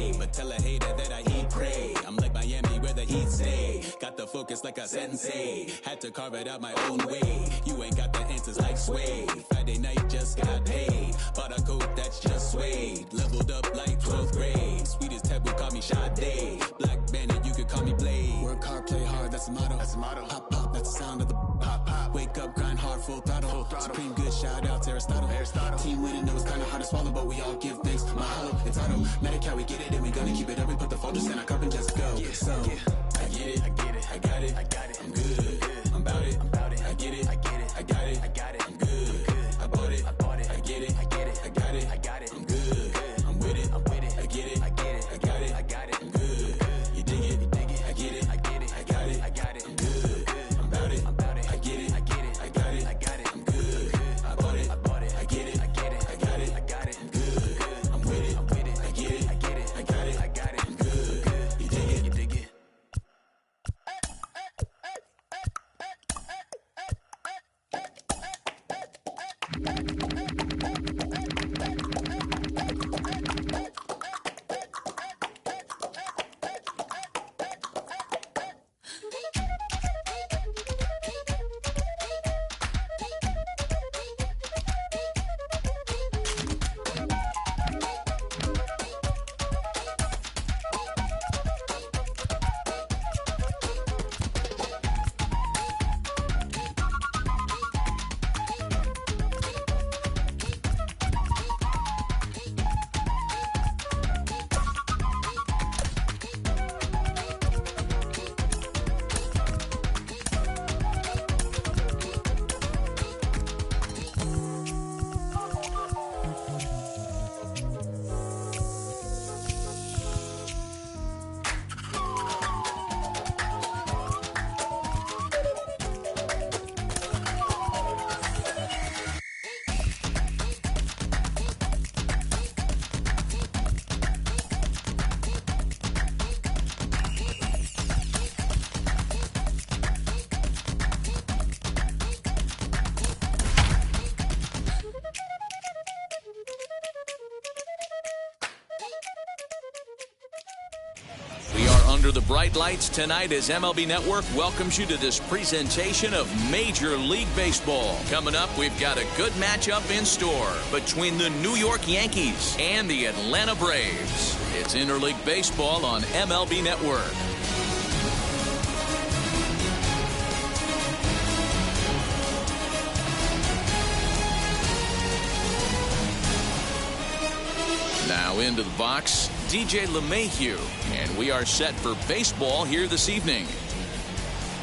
way. But tell a hater that I eat prey. I'm like Miami where the heat stay. Got the focus like a sensei. Had to carve it out my own way. You ain't got the answers like Sway. Friday night just got paid. Bought a coat that's just suede. Leveled up like 12th grade. Sweetest taboo call me Sade. Black Bandit, you could call me Blade. Work hard, play hard, that's the motto. That's the motto. Pop, pop, that's the sound of the pop, pop. Wake up, grind hard, full throttle. Full throttle. Supreme good, shout out to Aristotle. Team winning, it was kinda hard to swallow, but we all give thanks. Mahalo, it's auto. Medical, we get it, and we gonna keep it up. We put the Folgers in our cup and just go. So, I get it, I get it, I got it, I got it. I'm good, I'm about it, I get it, I get it, I got it, I got it. I'm good, I bought it, I get it, I get it, I got it, I got it. I'm good, I'm with it, I get it, I get it, I got it, I got it. I'm good, you dig it, I get it, I get it, I got it, I got it. I'm good, I'm about it, I get it, I get it, I got it, I got it. I'm good, I bought it, I get it, I get it, I got it, I got it. I'm good, I'm with it, I get it, I get it, I got it, I got it. I'm good, you dig it. Under the bright lights tonight as MLB Network welcomes you to this presentation of Major League Baseball. Coming up, we've got a good matchup in store between the New York Yankees and the Atlanta Braves. It's Interleague Baseball on MLB Network. Now into the box, DJ LeMahieu, and we are set for baseball here this evening.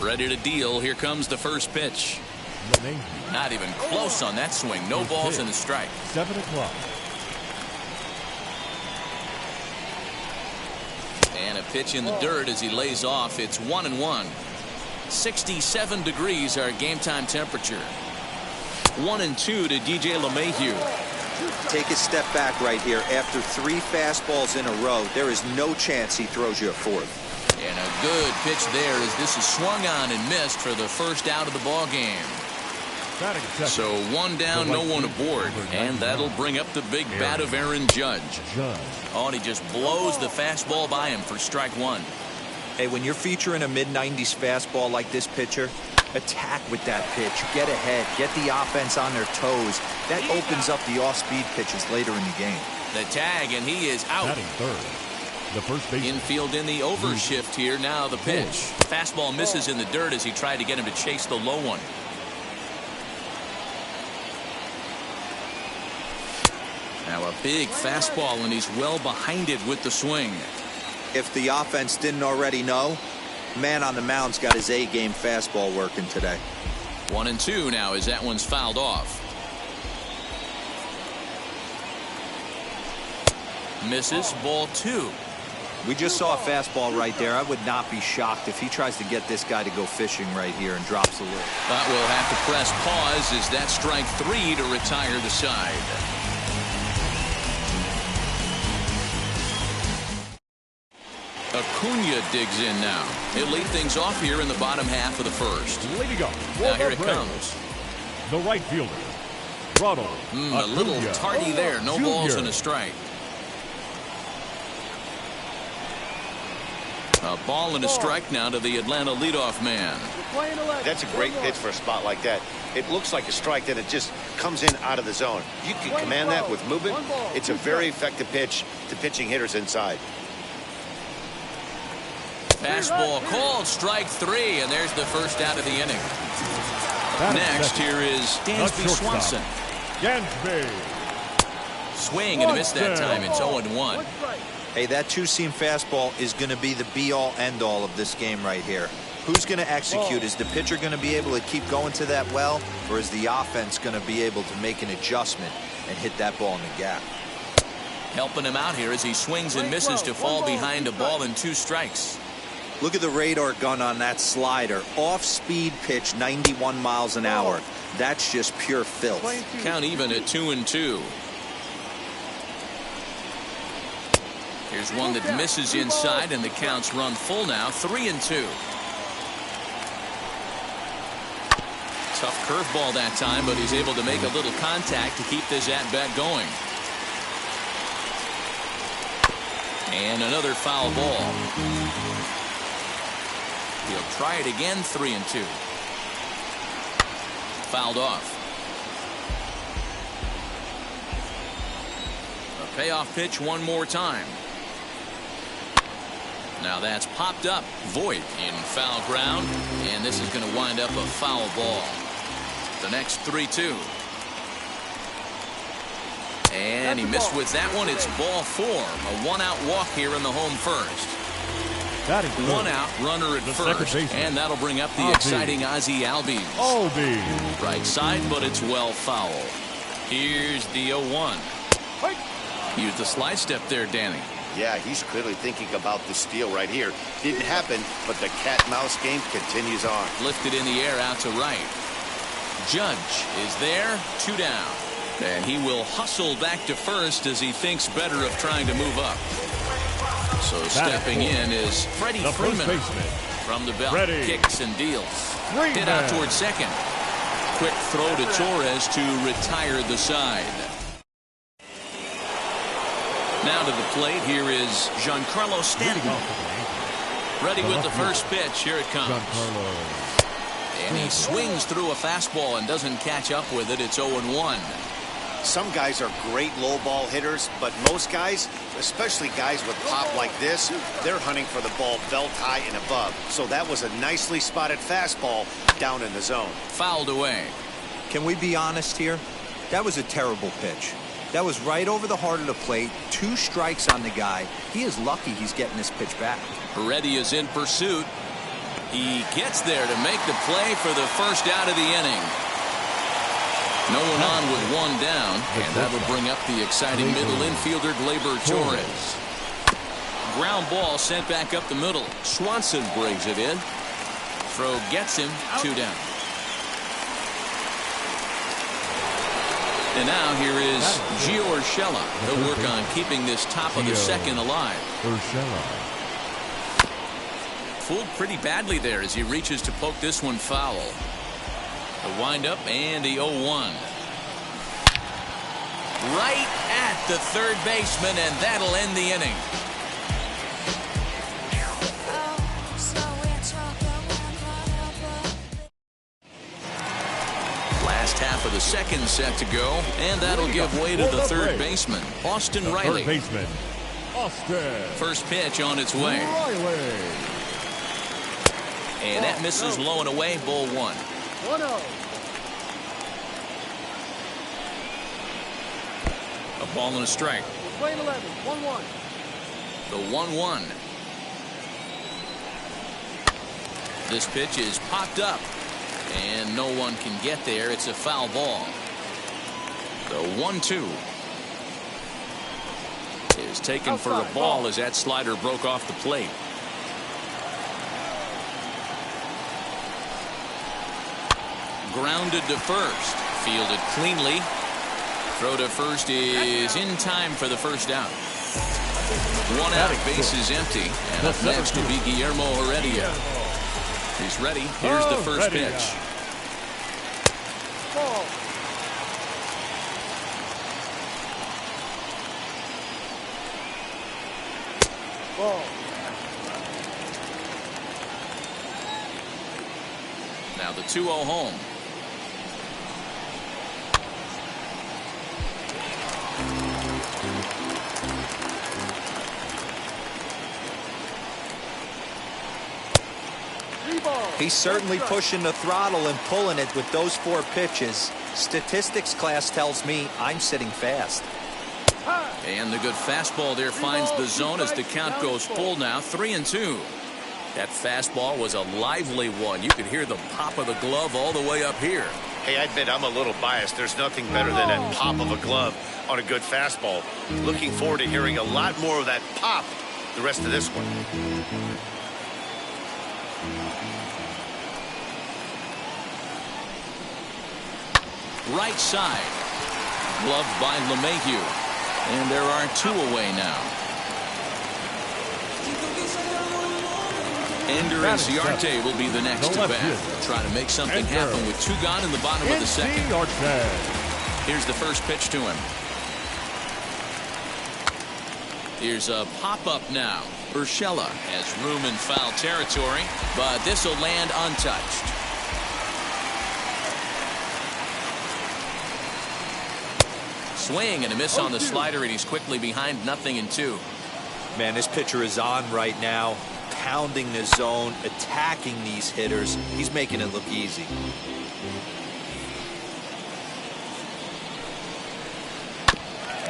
Ready to deal. Here comes the first pitch. LeMahieu. Not even close on that swing. No balls and a strike. 7 o'clock. And a pitch in the dirt as he lays off. It's 1-1. 67 degrees our game time temperature. 1-2 to DJ LeMahieu. Take a step back right here. After 3 fastballs in a row, there is no chance he throws you a 4th. And a good pitch there as this is swung on and missed for the first out of the ball game. So 1 down, no one aboard. And that'll bring up the big bat of Aaron Judge. Oh, and he just blows the fastball by him for strike 1. Hey, when you're featuring a mid-90s fastball like this pitcher, attack with that pitch. Get ahead. Get the offense on their toes. That opens up the off-speed pitches later in the game. The tag, and he is out. The first base. Infield in the overshift here. Now the pitch. Fastball misses in the dirt as he tried to get him to chase the low one. Now a big fastball, and he's well behind it with the swing. If the offense didn't already know, man on the mound's got his A-game fastball working today. 1-2 now as that one's fouled off. Misses, ball 2. We just saw a fastball right there. I would not be shocked if he tries to get this guy to go fishing right here and drops a little. But we'll have to press pause as that strike 3 to retire the side. Acuna digs in now. He'll lead things off here in the bottom half of the first. Leading off. Now here it comes. The right fielder, Ronald A little tardy there. No balls and a strike. A ball and a strike now to the Atlanta leadoff man. That's a great pitch for a spot like that. It looks like a strike, then it just comes in out of the zone. You can command that with movement. It's a very effective pitch to pitching hitters inside. Fastball called, strike 3, and there's the first out of the inning. Next, here is Dansby Swanson. Dansby. Swing and a miss that time. It's 0-1. Hey, that two-seam fastball is going to be the be-all, end-all of this game right here. Who's going to execute? Is the pitcher going to be able to keep going to that well, or is the offense going to be able to make an adjustment and hit that ball in the gap? Helping him out here as he swings and misses to fall behind a ball and 2 strikes. Look at the radar gun on that slider. Off-speed pitch, 91 miles an hour. That's just pure filth. Count even at 2-2. Here's one that misses inside, and the counts run full now, 3-2. Tough curveball that time, but he's able to make a little contact to keep this at-bat going. And another foul ball. He'll try it again, 3-2. Fouled off. A payoff pitch one more time. Now that's popped up. Voit in foul ground, and this is going to wind up a foul ball. The next 3-2. And he missed with that one. It's ball 4. A 1-out walk here in the home first. That is 1 out, runner at first, and that'll bring up the exciting Ozzie Albies. Right side, but it's well foul. Here's the 0-1. Use the slide step there, Danny. Yeah, he's clearly thinking about the steal right here. Didn't happen, but the cat-mouse game continues on. Lifted in the air out to right. Judge is there, 2 down. And he will hustle back to first as he thinks better of trying to move up. So stepping in is Freddie Freeman from the belt. Kicks and deals. Hit out towards second. Quick throw to Torres to retire the side. Now to the plate, here is Giancarlo Stanton. Ready with the first pitch. Here it comes. And he swings through a fastball and doesn't catch up with it. It's 0-1. Some guys are great low ball hitters, but most guys, especially guys with pop like this, they're hunting for the ball belt high and above. So that was a nicely spotted fastball down in the zone. Fouled away. Can we be honest here? That was a terrible pitch. That was right over the heart of the plate. 2 strikes on the guy. He is lucky he's getting this pitch back. Heredia is in pursuit. He gets there to make the play for the first out of the inning. No one on with 1 down, and that'll bring up the exciting middle infielder Gleyber Torres. Ground ball sent back up the middle. Swanson brings it in. Throw gets him, 2 down. And now here is Gio Urshela. He'll work on keeping this top of the second alive. Fooled pretty badly there as he reaches to poke this one foul. The windup and the 0-1. Right at the third baseman, and that'll end the inning. Last half of the second set to go, and that'll give way to the third baseman, Austin Riley. First pitch on its way. And that misses low and away, ball 1. 1-0. A ball and a strike. Playing 11, 1-1. The 1-1. This pitch is popped up, and no one can get there. It's a foul ball. The 1-2 is taken for a ball as that slider broke off the plate. Grounded to first. Fielded cleanly. Throw to first is in time for the first out. 1 out, base is empty. And up next will be Guillermo Heredia. He's ready. Here's the first pitch. Ball. Ball. the 2-0 home. He's certainly pushing the throttle and pulling it with those 4 pitches. Statistics class tells me I'm sitting fast. And the good fastball there finds the zone as the count goes full now, 3-2. That fastball was a lively one. You could hear the pop of the glove all the way up here. Hey, I admit I'm a little biased. There's nothing better than that pop of a glove on a good fastball. Looking forward to hearing a lot more of that pop the rest of this one. Right side. Gloved by LeMahieu. And there are 2 away now. Ender Inciarte will be the next to bat. Trying to make something happen with 2 gone in the bottom of the second. Here's the first pitch to him. Here's a pop-up now. Urshela has room in foul territory, but this will land untouched. Swing and a miss on the slider, and he's quickly behind 0-2. Man, this pitcher is on right now, pounding the zone, attacking these hitters. He's making it look easy.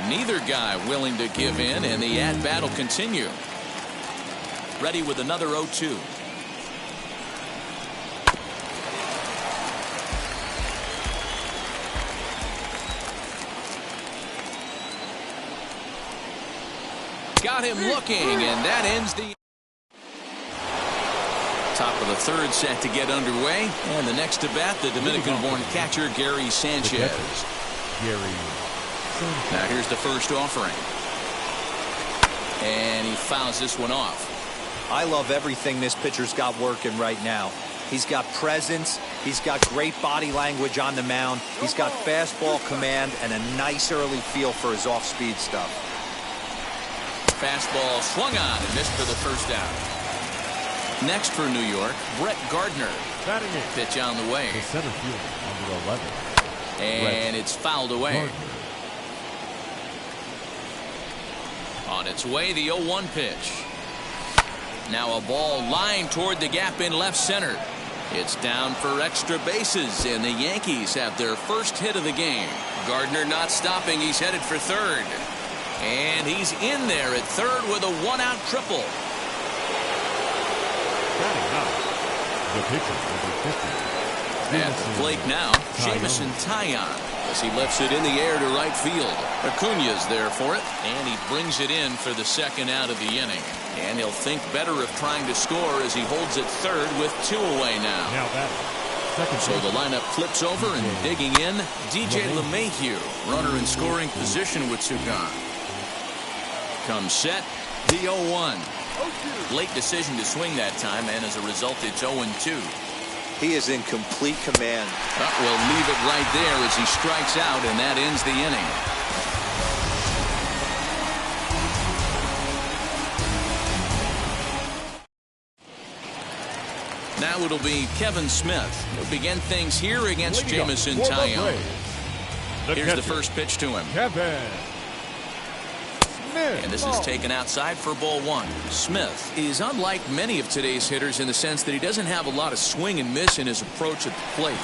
Neither guy willing to give in, and the at-bat will continue. Ready with another 0-2. Got him looking, and that ends the top of the third set to get underway. And the next to bat, the Dominican-born catcher Gary Sanchez. Now here's the first offering. And he fouls this one off. I love everything this pitcher's got working right now. He's got presence. He's got great body language on the mound. He's got fastball command and a nice early feel for his off-speed stuff. Fastball swung on and missed for the first down. Next for New York, Brett Gardner. Pitch on the way. The center field, number 11. And it's fouled away. On its way, the 0-1 pitch. Now a ball lined toward the gap in left center. It's down for extra bases, and the Yankees have their first hit of the game. Gardner not stopping. He's headed for third. And he's in there at third with a 1-out triple. The pitcher, number 50. At the plate now, Jameson Taillon, as he lifts it in the air to right field. Acuña's there for it, and he brings it in for the second out of the inning. And he'll think better of trying to score as he holds it third with 2 away now. So the lineup flips over, and digging in, DJ LeMahieu, runner in scoring position with 2 gone. Comes set, the 0-1. Late decision to swing that time, and as a result, it's 0-2. He is in complete command. We'll leave it right there as he strikes out, and that ends the inning. Now it'll be Kevin Smith. He'll begin things here against Jameson Taillon. Here's the first pitch to him. Kevin. And this is taken outside for ball 1. Smith is unlike many of today's hitters in the sense that he doesn't have a lot of swing and miss in his approach at the plate.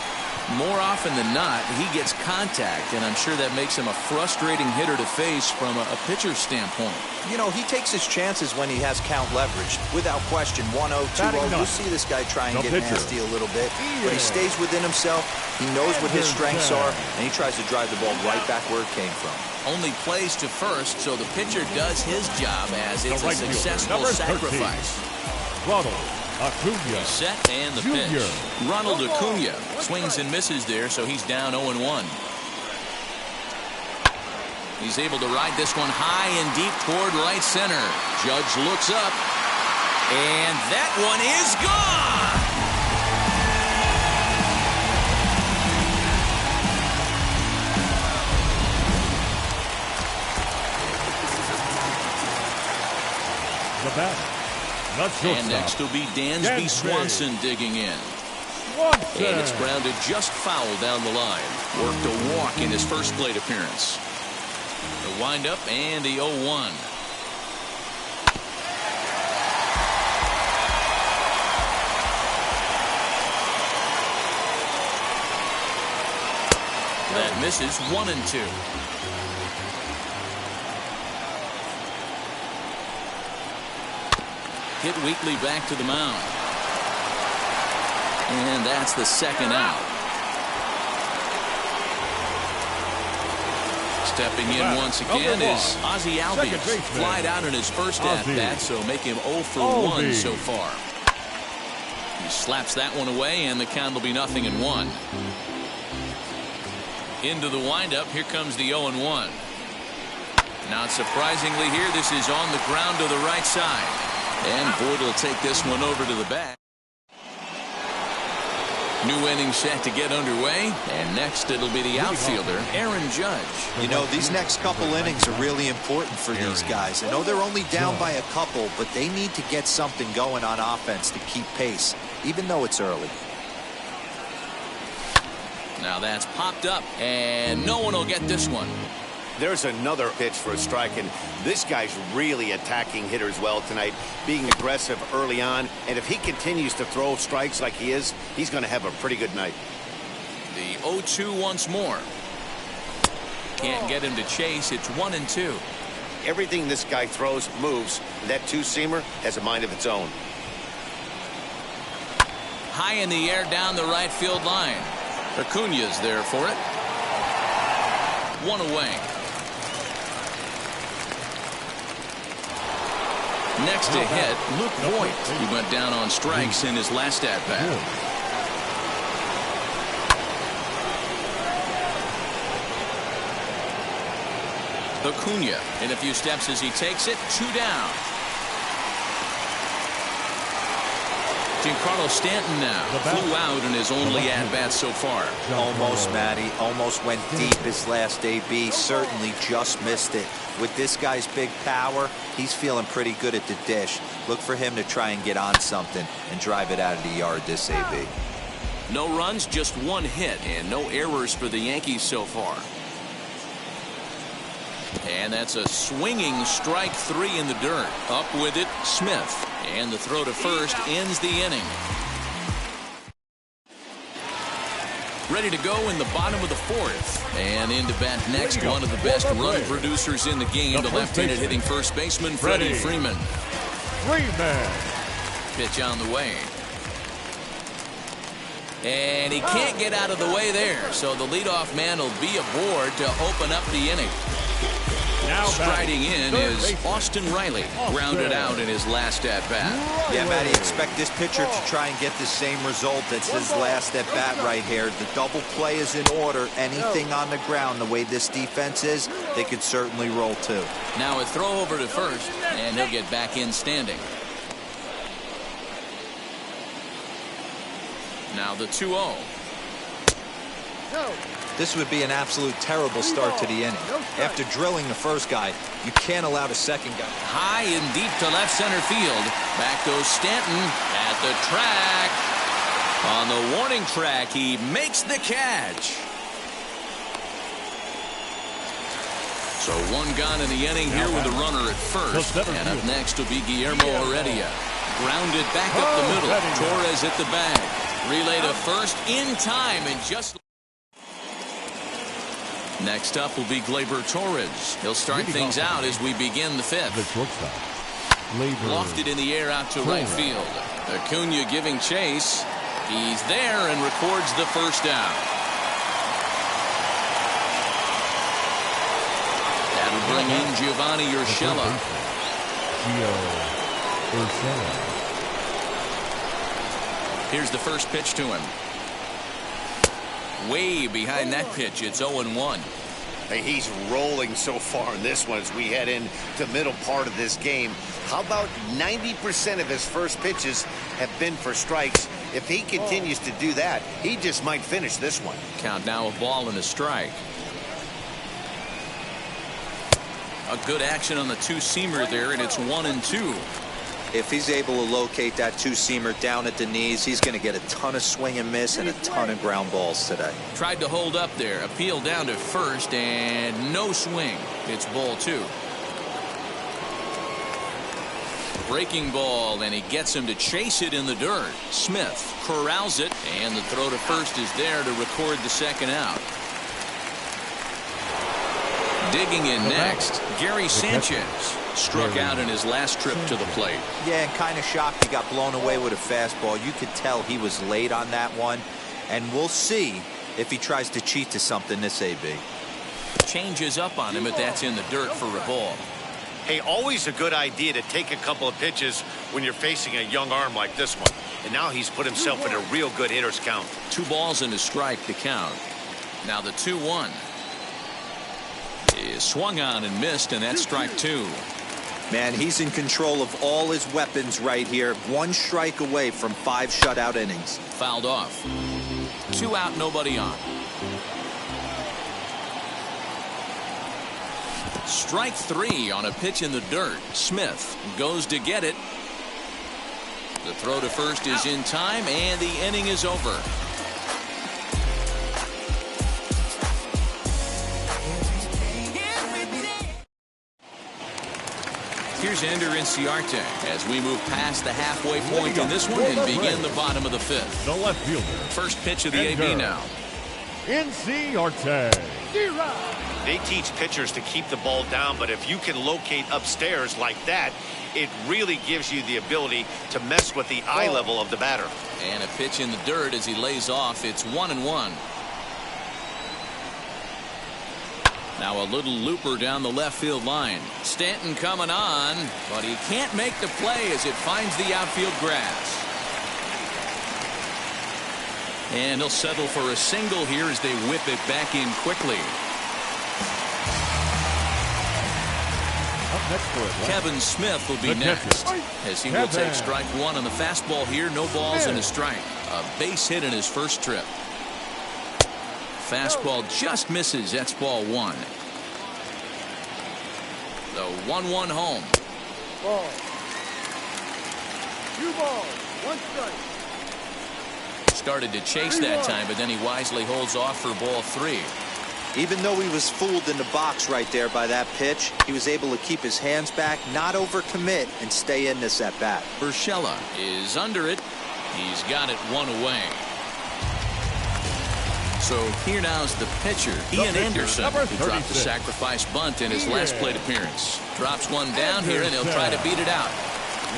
More often than not, he gets contact, and I'm sure that makes him a frustrating hitter to face from a pitcher's standpoint. You know, he takes his chances when he has count leverage. Without question, 1-0, 2-0. You'll see this guy try and get nasty a little bit. But he stays within himself. He knows what his strengths are, and he tries to drive the ball right back where it came from. Only plays to first, so the pitcher does his job as it's a successful sacrifice. Ronald Acuña. Set and the pitch. Ronald Acuña swings and misses there, so he's down 0-1. He's able to ride this one high and deep toward right center. Judge looks up, and that one is gone. The batter, not shortstop. And next will be Dansby Swanson digging in. And it's grounded just foul down the line. Worked a walk in his first plate appearance. The windup and the 0-1. That misses 1-2. Hit Weekly back to the mound. And that's the second out. Stepping in once again is Ozzie Albies. Flied out in his first at-bat, so make him 0 for 1 so far. He slaps that one away, and the count will be 0-1. Into the windup, here comes the 0-1. Not surprisingly here, this is on the ground to the right side. And Boyd will take this one over to the bat. New inning set to get underway, and next it'll be the outfielder, Aaron Judge. You know, these next couple innings are really important for these guys. I know they're only down by a couple, but they need to get something going on offense to keep pace, even though it's early. Now that's popped up, and no one will get this one. There's another pitch for a strike, and this guy's really attacking hitters well tonight, being aggressive early on, and if he continues to throw strikes like he is, he's going to have a pretty good night. The 0-2 once more. Can't get him to chase. It's 1-2. Everything this guy throws moves, and that two-seamer has a mind of its own. High in the air down the right field line. Acuna's there for it. One away. Next to hit, Luke Voit. He went down on strikes in his last at-bat. Acuna in a few steps as he takes it. 2 down. Giancarlo Stanton now flew out in his only at-bat so far. Almost, Matty. Almost went deep his last AB. Certainly just missed it. With this guy's big power, he's feeling pretty good at the dish. Look for him to try and get on something and drive it out of the yard this AB. No runs, just 1 hit, and no errors for the Yankees so far. And that's a swinging strike 3 in the dirt. Up with it, Smith. And the throw to first ends the inning. Ready to go in the bottom of the 4th. And into bat next, one of the best run producers in the game, the left-handed hitting first baseman, Freddie Freeman. Pitch on the way. And he can't get out of the way there, so the leadoff man will be aboard to open up the inning. Now striding in is Austin Riley, grounded out in his last at-bat. Yeah, Matty, expect this pitcher to try and get the same result as his last at-bat right here. The double play is in order. Anything on the ground, the way this defense is, they could certainly roll too. Now a throw over to first, and he'll get back in standing. Now the 2-0. This would be an absolute terrible start to the inning. After drilling the first guy, you can't allow the second guy. High and deep to left center field. Back goes Stanton at the track. On the warning track, he makes the catch. So 1 gone in the inning here with a runner at first. And up next will be Guillermo Heredia. Grounded back up the middle. Torres at the bag. Relay to first in time and just... Next up will be Gleyber Torres. He'll start things out as we begin the 5th. Lofted in the air out to right field. Acuna giving chase. He's there and records the first down. That'll bring in Giovanni Urshela. Here's the first pitch to him. Way behind that pitch. It's 0-1. Hey, he's rolling so far in this one as we head into the middle part of this game. How about 90% of his first pitches have been for strikes? If he continues to do that, he just might finish this one. Count now, a ball and a strike. A good action on the two-seamer there, and it's 1-2. If he's able to locate that two-seamer down at the knees, he's going to get a ton of swing and miss and a ton of ground balls today. Tried to hold up there. Appeal down to first, and no swing. It's ball 2. Breaking ball, and he gets him to chase it in the dirt. Smith corrals it, and the throw to first is there to record the second out. Digging in next, Gary Sanchez. Struck out in his last trip to the plate. Yeah, and kind of shocked he got blown away with a fastball. You could tell he was late on that one. And we'll see if he tries to cheat to something this AB. Changes up on him if that's in the dirt for a ball. Hey, always a good idea to take a couple of pitches when you're facing a young arm like this one. And now he's put himself in a real good hitter's count. 2 balls and a strike to count. Now the 2-1 is swung on and missed, and that's strike 2. Man, he's in control of all his weapons right here. 1 strike away from 5 shutout innings. Fouled off. 2 out, nobody on. Strike 3 on a pitch in the dirt. Smith goes to get it. The throw to first is in time, and the inning is over. Here's Ender Inciarte as we move past the halfway point in this one and begin the bottom of the 5th. The left fielder. First pitch of the AB now. Inciarte. They teach pitchers to keep the ball down, but if you can locate upstairs like that, it really gives you the ability to mess with the eye level of the batter. And a pitch in the dirt as he lays off. It's 1-1. Now a little looper down the left field line. Stanton coming on, but he can't make the play as it finds the outfield grass. And he'll settle for a single here as they whip it back in quickly. Up next for it. Kevin Smith will be next as he will take strike 1 on the fastball here. No balls and a strike. A base hit in his first trip. Fastball just misses. That's ball 1. The 1-1 home. Ball. 2 balls, 1 strike. Started to chase that time, but then he wisely holds off for ball 3. Even though he was fooled in the box right there by that pitch, he was able to keep his hands back, not overcommit, and stay in this at bat. Urshela is under it. He's got it 1 away. So here now's the pitcher, Ian Anderson, who dropped the sacrifice bunt in his last plate appearance. Drops one down here, and he'll try to beat it out.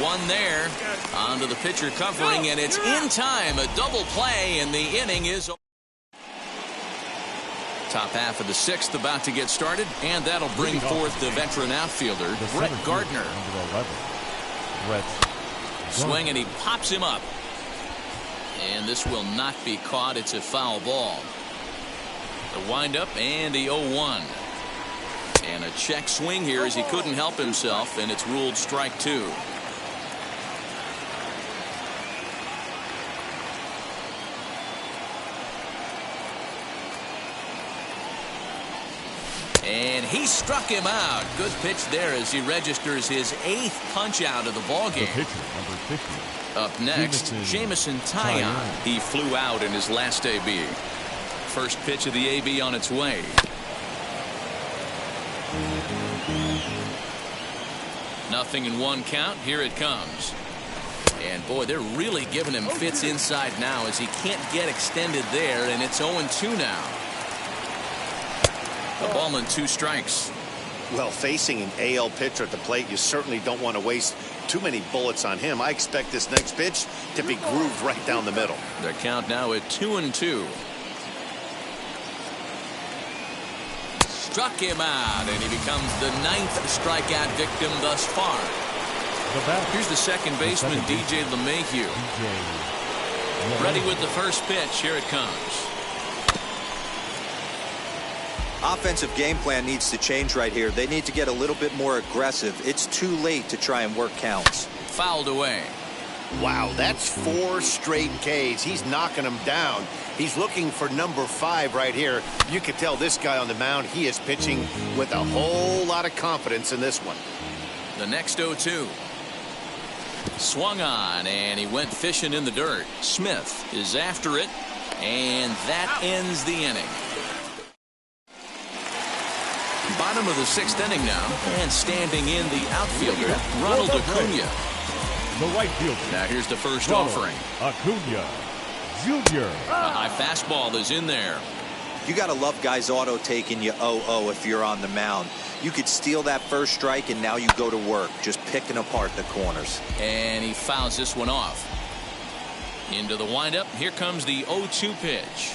1 there, onto the pitcher covering, and it's in time. A double play, and the inning is over. Top half of the 6th about to get started, and that'll bring forth the veteran outfielder, Brett Gardner. Swing, and he pops him up. And this will not be caught. It's a foul ball. The windup and the 0-1. And a check swing here as he couldn't help himself, and it's ruled strike 2. And he struck him out. Good pitch there as he registers his 8th punch out of the ballgame. The pitcher, number 50. Up next, Jameson Taillon. He flew out in his last AB. First pitch of the AB on its way. Nothing in 1 count. Here it comes. And boy, they're really giving him fits inside now as he can't get extended there, and it's 0-2 now. The ball and 2 strikes. Well, facing an AL pitcher at the plate, you certainly don't want to waste too many bullets on him. I expect this next pitch to be grooved right down the middle. The count now at 2-2. Struck him out, and he becomes the 9th strikeout victim thus far. Here's the second baseman, DJ LeMahieu. Ready with the first pitch. Here it comes. Offensive game plan needs to change right here. They need to get a little bit more aggressive. It's too late to try and work counts. Fouled away. Wow, that's 4 straight Ks. He's knocking them down. He's looking for number 5 right here. You can tell this guy on the mound, he is pitching with a whole lot of confidence in this one. The next 0-2. Swung on, and he went fishing in the dirt. Smith is after it, and that ends the inning. Bottom of the 6th inning now, and standing in the outfielder, Ronald Acuna. The right fielder. Now here's the first Ronald offering. Acuna Jr. A high fastball is in there. You got to love guys auto taking you 0-0 if you're on the mound. You could steal that first strike, and now you go to work, just picking apart the corners. And he fouls this one off. Into the windup. Here comes the 0-2 pitch.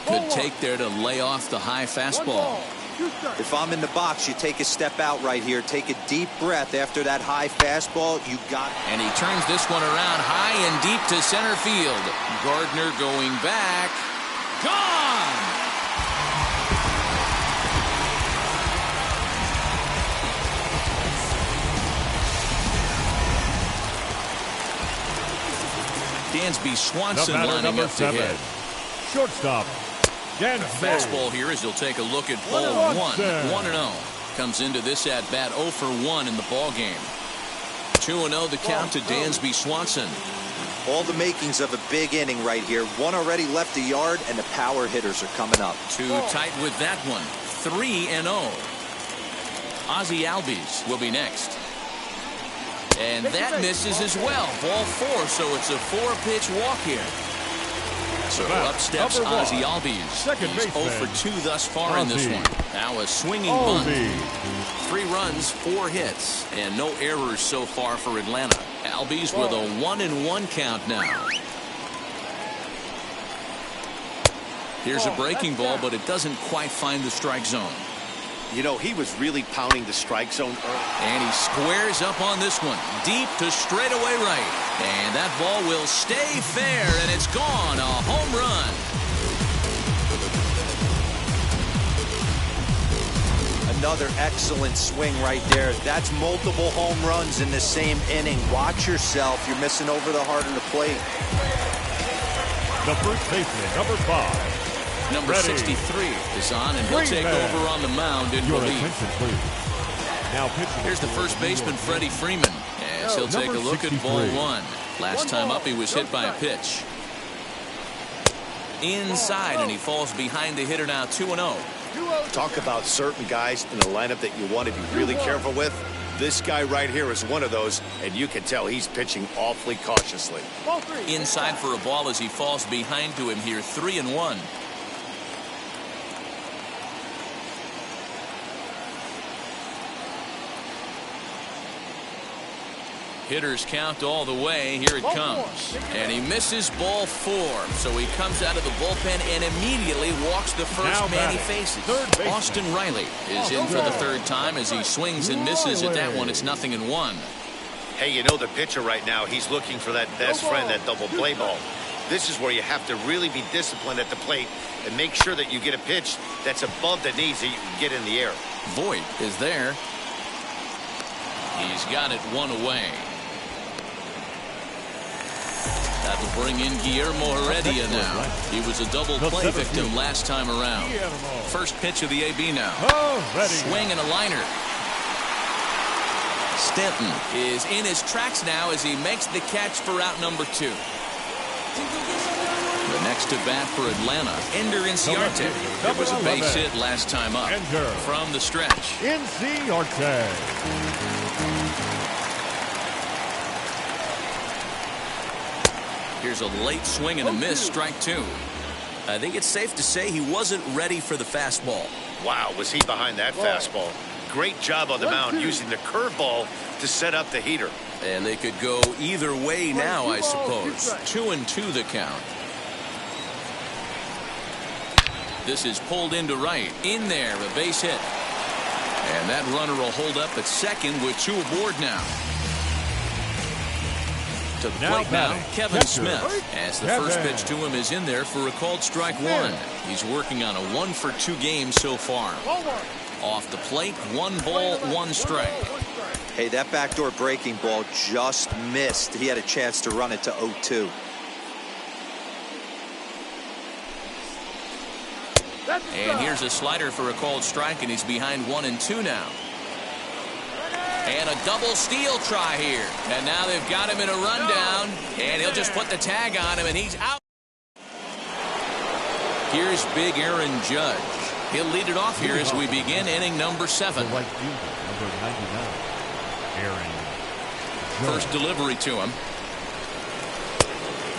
Good take there to lay off the high fastball. If I'm in the box, you take a step out right here. Take a deep breath after that high fastball. You got it. And he turns this one around high and deep to center field. Gardner going back. Gone! Dansby Swanson lining up to hit. Shortstop. Dansby. Fastball here as he'll take a look at ball 1. 1-0. Comes into this at bat 0 for 1 in the ball game. 2-0 the count to Dansby Swanson. All the makings of a big inning right here. One already left the yard, and the power hitters are coming up. Too tight with that one. 3-0. Ozzie Albies will be next. And that misses as well. Ball 4, so it's a 4-pitch walk here. So up steps Ozzie Albies. He's 0 for 2 thus far in this one. Now a swinging bunt. 3 runs, 4 hits, and no errors so far for Atlanta. Albies with a 1-1 count now. Here's a breaking ball, but it doesn't quite find the strike zone. You know, he was really pounding the strike zone early. And he squares up on this one. Deep to straightaway right. And that ball will stay fair, and it's gone. A home run. Another excellent swing right there. That's multiple home runs in the same inning. Watch yourself. You're missing over the heart of the plate. The first baseman, number 5. Number 63 is on, and he'll take over on the mound in relief. Now here's the first baseman, Freddie Freeman, as he'll take a look at ball 1. Last time up, he was hit by a pitch. Inside, and he falls behind the hitter now, 2-0. Talk about certain guys in the lineup that you want to be really careful with. This guy right here is one of those, and you can tell he's pitching awfully cautiously. Inside for a ball as he falls behind to him here, 3-1. Hitters count all the way. Here it comes. And he misses ball 4. So he comes out of the bullpen and immediately walks the first man he faces. Austin Riley is in for the 3rd time as he swings and misses at that one. It's 0-1. Hey, you know the pitcher right now, he's looking for that best friend, that double play ball. This is where you have to really be disciplined at the plate and make sure that you get a pitch that's above the knees that you can get in the air. Voit is there. He's got it 1 away. That'll bring in Guillermo Heredia now. He was a double play victim last time around. First pitch of the AB now. Swing and a liner. Stanton is in his tracks now as he makes the catch for out number 2. The next to bat for Atlanta, Ender Inciarte. It was a base hit last time up. From the stretch. Inciarte. Here's a late swing and a miss, strike 2. I think it's safe to say he wasn't ready for the fastball. Wow, was he behind that fastball. Great job on the mound using the curveball to set up the heater. And they could go either way now, I suppose. 2-2 the count. This is pulled into right. In there, a base hit. And that runner will hold up at second with 2 aboard now. To the plate now, Kevin Smith, as the first pitch to him is in there for a called strike 1. He's working on a 1 for 2 game so far. Off the plate, 1 ball, 1 strike. Hey, that backdoor breaking ball just missed. He had a chance to run it to 0-2. And here's a slider for a called strike, and he's behind 1-2 now. And a double steal try here. And now they've got him in a rundown. And he'll just put the tag on him, and he's out. Here's big Aaron Judge. He'll lead it off here as we begin inning number 7. The right fielder, number 99, Aaron Judge. First delivery to him.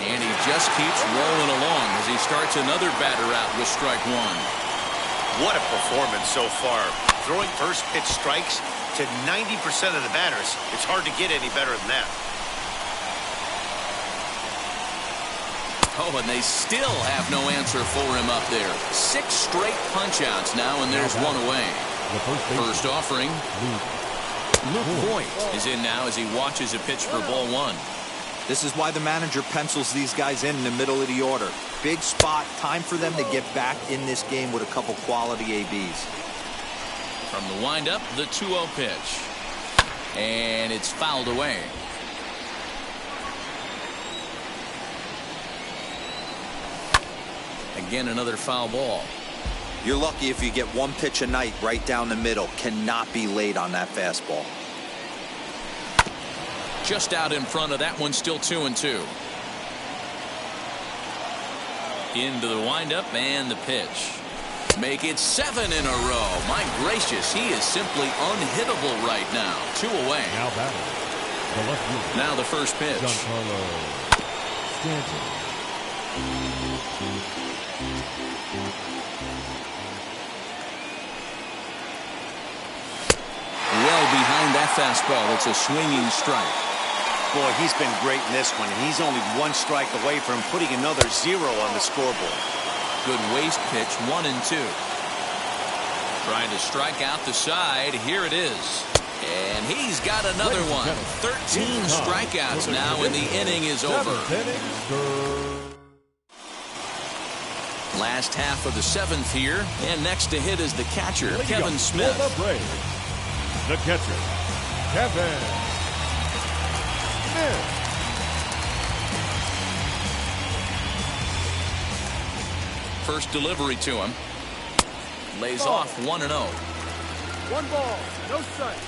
And he just keeps rolling along as he starts another batter out with strike 1. What a performance so far. Throwing first pitch strikes to 90% of the batters. It's hard to get any better than that. Oh, and they still have no answer for him up there. 6 straight punch-outs now, and there's one away. First offering. Luke Voigt is in now as he watches a pitch for ball 1. This is why the manager pencils these guys in the middle of the order. Big spot. Time for them to get back in this game with a couple quality ABs. From the windup, the 2-0 pitch. And it's fouled away. Again, another foul ball. You're lucky if you get one pitch a night right down the middle. Cannot be late on that fastball. Just out in front of that one, still 2-2. Into the windup and the pitch. Make it 7 in a row. My gracious, he is simply unhittable right now. 2 away. Now batting. The left fielder. Now the first pitch. Giancarlo Stanton. Well behind that fastball. It's a swinging strike. Boy, he's been great in this one. He's only 1 strike away from putting another 0 on the scoreboard. Good waste pitch, 1-2. Trying to strike out the side. Here it is. And he's got another one. 13 strikeouts now, and the inning is over. Last half of the 7th here, and next to hit is the catcher, Kevin Smith. The catcher, Kevin Smith. First delivery to him. Lays off 1-0. 1 ball, no strike.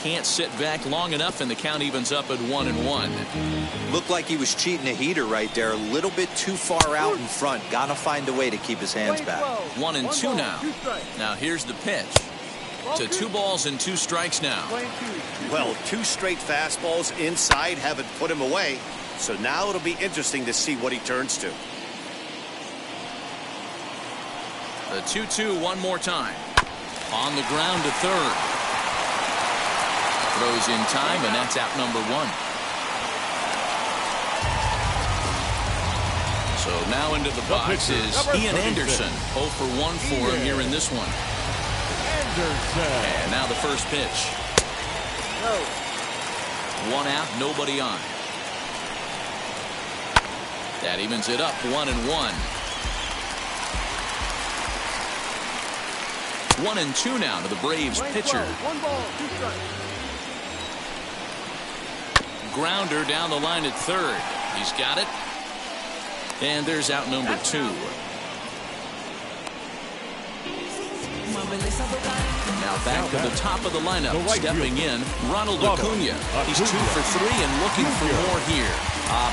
Can't sit back long enough, and the count evens up at 1-1. Looked like he was cheating a heater right there. A little bit too far out in front. Gotta find a way to keep his hands back. 1-2 now. Now here's the pitch. To 2 balls and 2 strikes now. Well, 2 straight fastballs inside haven't put him away. So now it'll be interesting to see what he turns to. The 2-2 one more time. On the ground to third. Throws in time, and that's out number 1. So now into the box is Ian Anderson. 0 for 1 for him here in this one. And now the first pitch. 1 out, nobody on. That evens it up, 1-1. 1-2 now to the Braves pitcher. 1 ball, 2 strikes. Grounder down the line at third. He's got it. And there's out number 2. Now back to the top of the lineup. Stepping in, Ronald Acuna. He's 2 for 3 and looking for more here.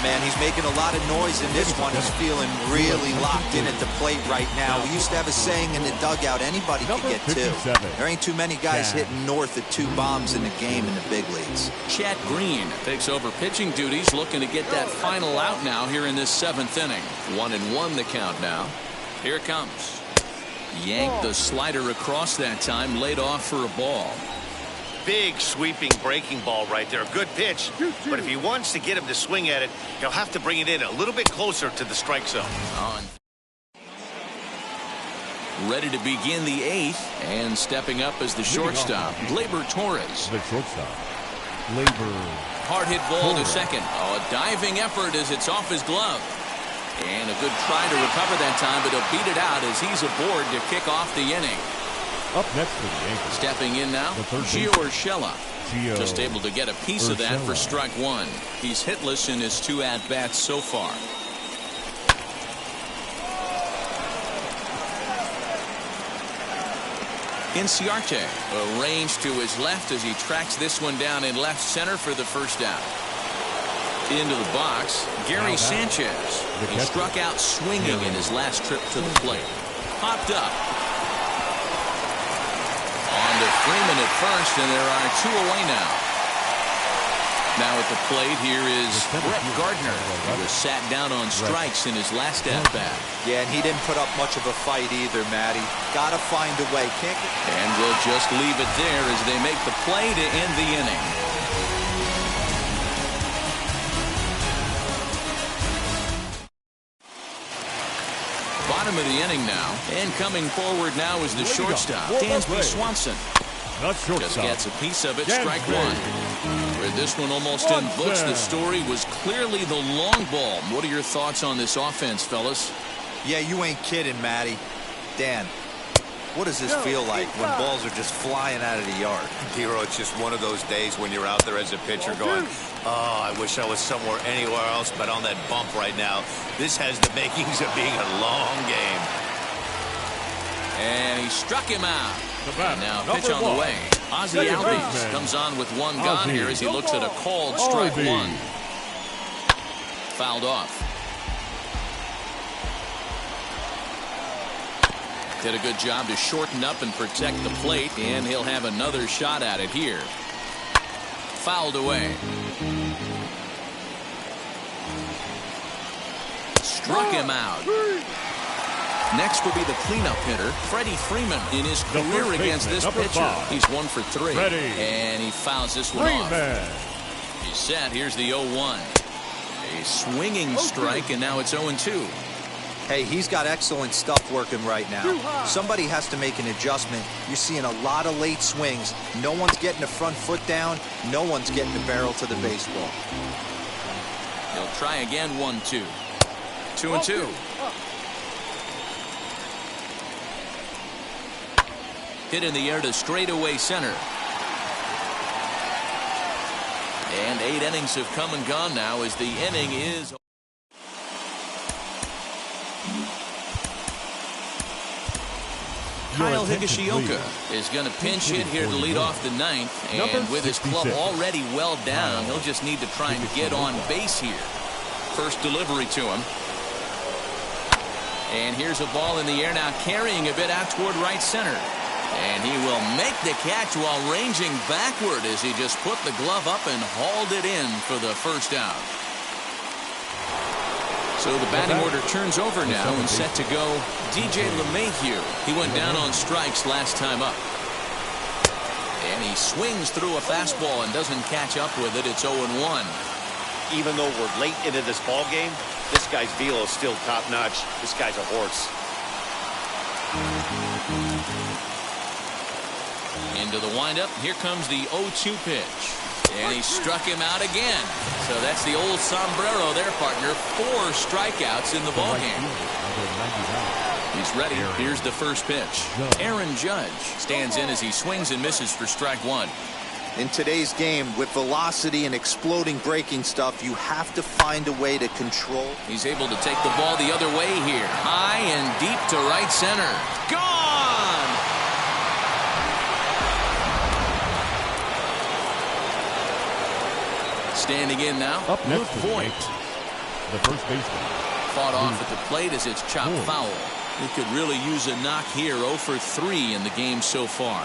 Man, he's making a lot of noise in this one. He's feeling really locked in at the plate right now. We used to have a saying in the dugout, anybody could get 2. There ain't too many guys hitting north of 2 bombs in the game in the big leagues. Chet Green takes over pitching duties, looking to get that final out now here in this 7th inning. 1-1 the count now. Here it comes. Yanked the slider across that time, laid off for a ball. Big sweeping breaking ball right there. Good pitch. But if he wants to get him to swing at it, he'll have to bring it in a little bit closer to the strike zone. On. Ready to begin the 8th, and stepping up as the shortstop, Gleyber Torres. The shortstop, Gleyber. Hard hit ball to second. Oh, a diving effort as it's off his glove. And a good try to recover that time, but he'll beat it out as he's aboard to kick off the inning. Up next for the Yankees. Stepping in now, Gio Urshela. Just able to get a piece of that for strike 1. He's hitless in his 2 at-bats so far. Inciarte arranged to his left as he tracks this one down in left center for the first down. Into the box, Gary Sanchez. He struck out swinging in his last trip to the plate. Popped up. On to Freeman at first, and there are 2 away now. Now at the plate, here is Brett Gardner. He was sat down on strikes in his last at-bat. Yeah, and he didn't put up much of a fight either, Matty. Gotta find a way. Can't get... And we'll just leave it there as they make the play to end the inning. Bottom of the inning now, and coming forward now is the shortstop, Dansby Swanson. Just gets a piece of it, strike one. Where this one almost invokes the story was clearly the long ball. What are your thoughts on this offense, fellas? Yeah, you ain't kidding, Matty. Dan, what does this feel like when balls are just flying out of the yard? Hero, it's just one of those days when you're out there as a pitcher going, oh, I wish I was somewhere anywhere else but on that bump right now. This has the makings of being a long game. And he struck him out. And now pitch on the way. Ozzie Albies comes on with one gone here as he looks at a called strike one. Fouled off. Did a good job to shorten up and protect the plate, and he'll have another shot at it here. Fouled away. Struck him out. Next will be the cleanup hitter, Freddie Freeman, in his career against this pitcher. He's 1 for 3. And he fouls this one off. He's set. Here's the 0-1. A swinging strike, and now it's 0-2. Hey, he's got excellent stuff working right now. Somebody has to make an adjustment. You're seeing a lot of late swings. No one's getting the front foot down. No one's getting the barrel to the baseball. He'll try again, 1-2. 2-2. Hit in the air to straightaway center. And 8 innings have come and gone now as the inning is... Kyle Higashioka is going to pinch hit here to lead off the 9th. And with his club already well down, he'll just need to try and get on base here. First delivery to him. And here's a ball in the air now, carrying a bit out toward right center. And he will make the catch while ranging backward as he just put the glove up and hauled it in for the first out. So the batting order turns over now and set to go DJ LeMahieu. He went down on strikes last time up. And he swings through a fastball and doesn't catch up with it. It's 0-1. Even though we're late into this ball game, this guy's velo is still top-notch. This guy's a horse. Into the windup. Here comes the 0-2 pitch. And he struck him out again. So that's the old sombrero there, partner. 4 strikeouts in the ballgame. He's ready. Here's the first pitch. Aaron Judge stands in as he swings and misses for strike one. In today's game, with velocity and exploding breaking stuff, you have to find a way to control. He's able to take the ball the other way here. High and deep to right center. Gone! Standing in now, up Luke next Voigt. The first baseman. Fought off at the plate as it's chopped foul. He could really use a knock here. 0 for 3 in the game so far.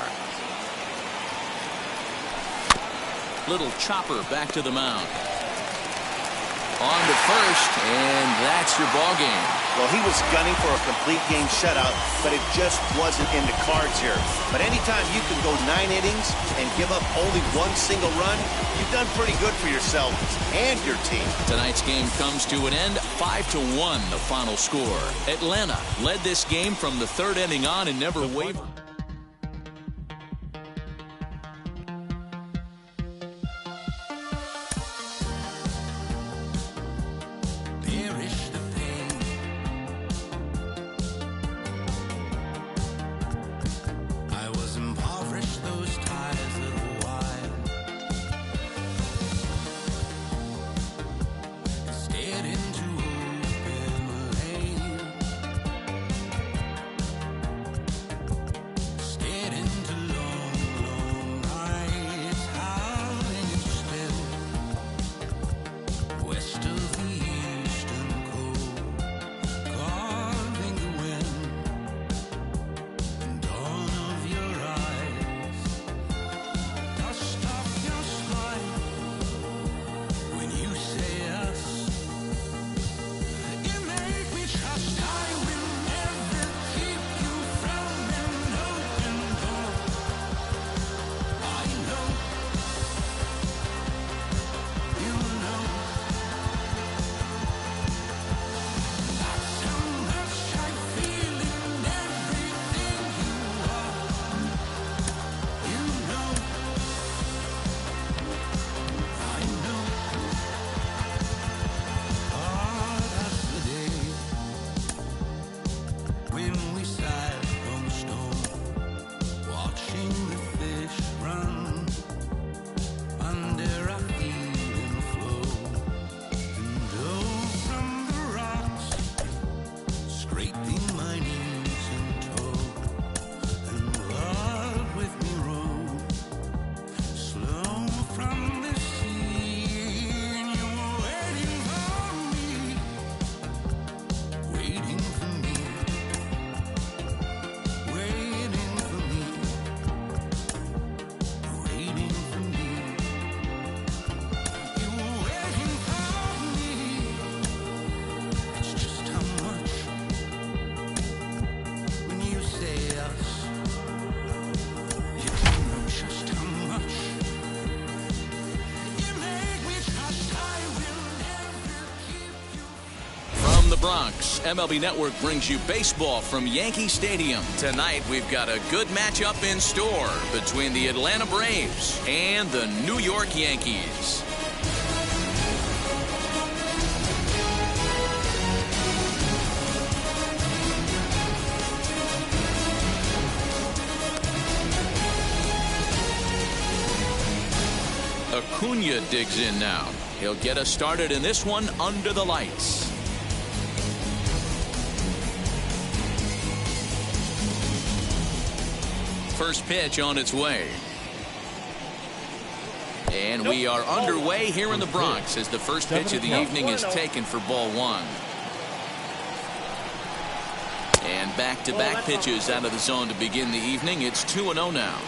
Little chopper back to the mound. On to first, and that's your ball game. Well, he was gunning for a complete game shutout, but it just wasn't in the cards here. But anytime you can go 9 innings and give up only 1 single run, you've done pretty good for yourself and your team. Tonight's game comes to an end, 5-1 the final score. Atlanta led this game from the 3rd inning on and never wavered. the Bronx, MLB Network brings you baseball from Yankee Stadium. Tonight, we've got a good matchup in store between the Atlanta Braves and the New York Yankees. Acuna digs in now. He'll get us started in this one under the lights. First pitch on its way. And we are underway here in the Bronx as the first pitch of the evening is taken for ball one. And back-to-back pitches out of the zone to begin the evening. It's 2-0 now.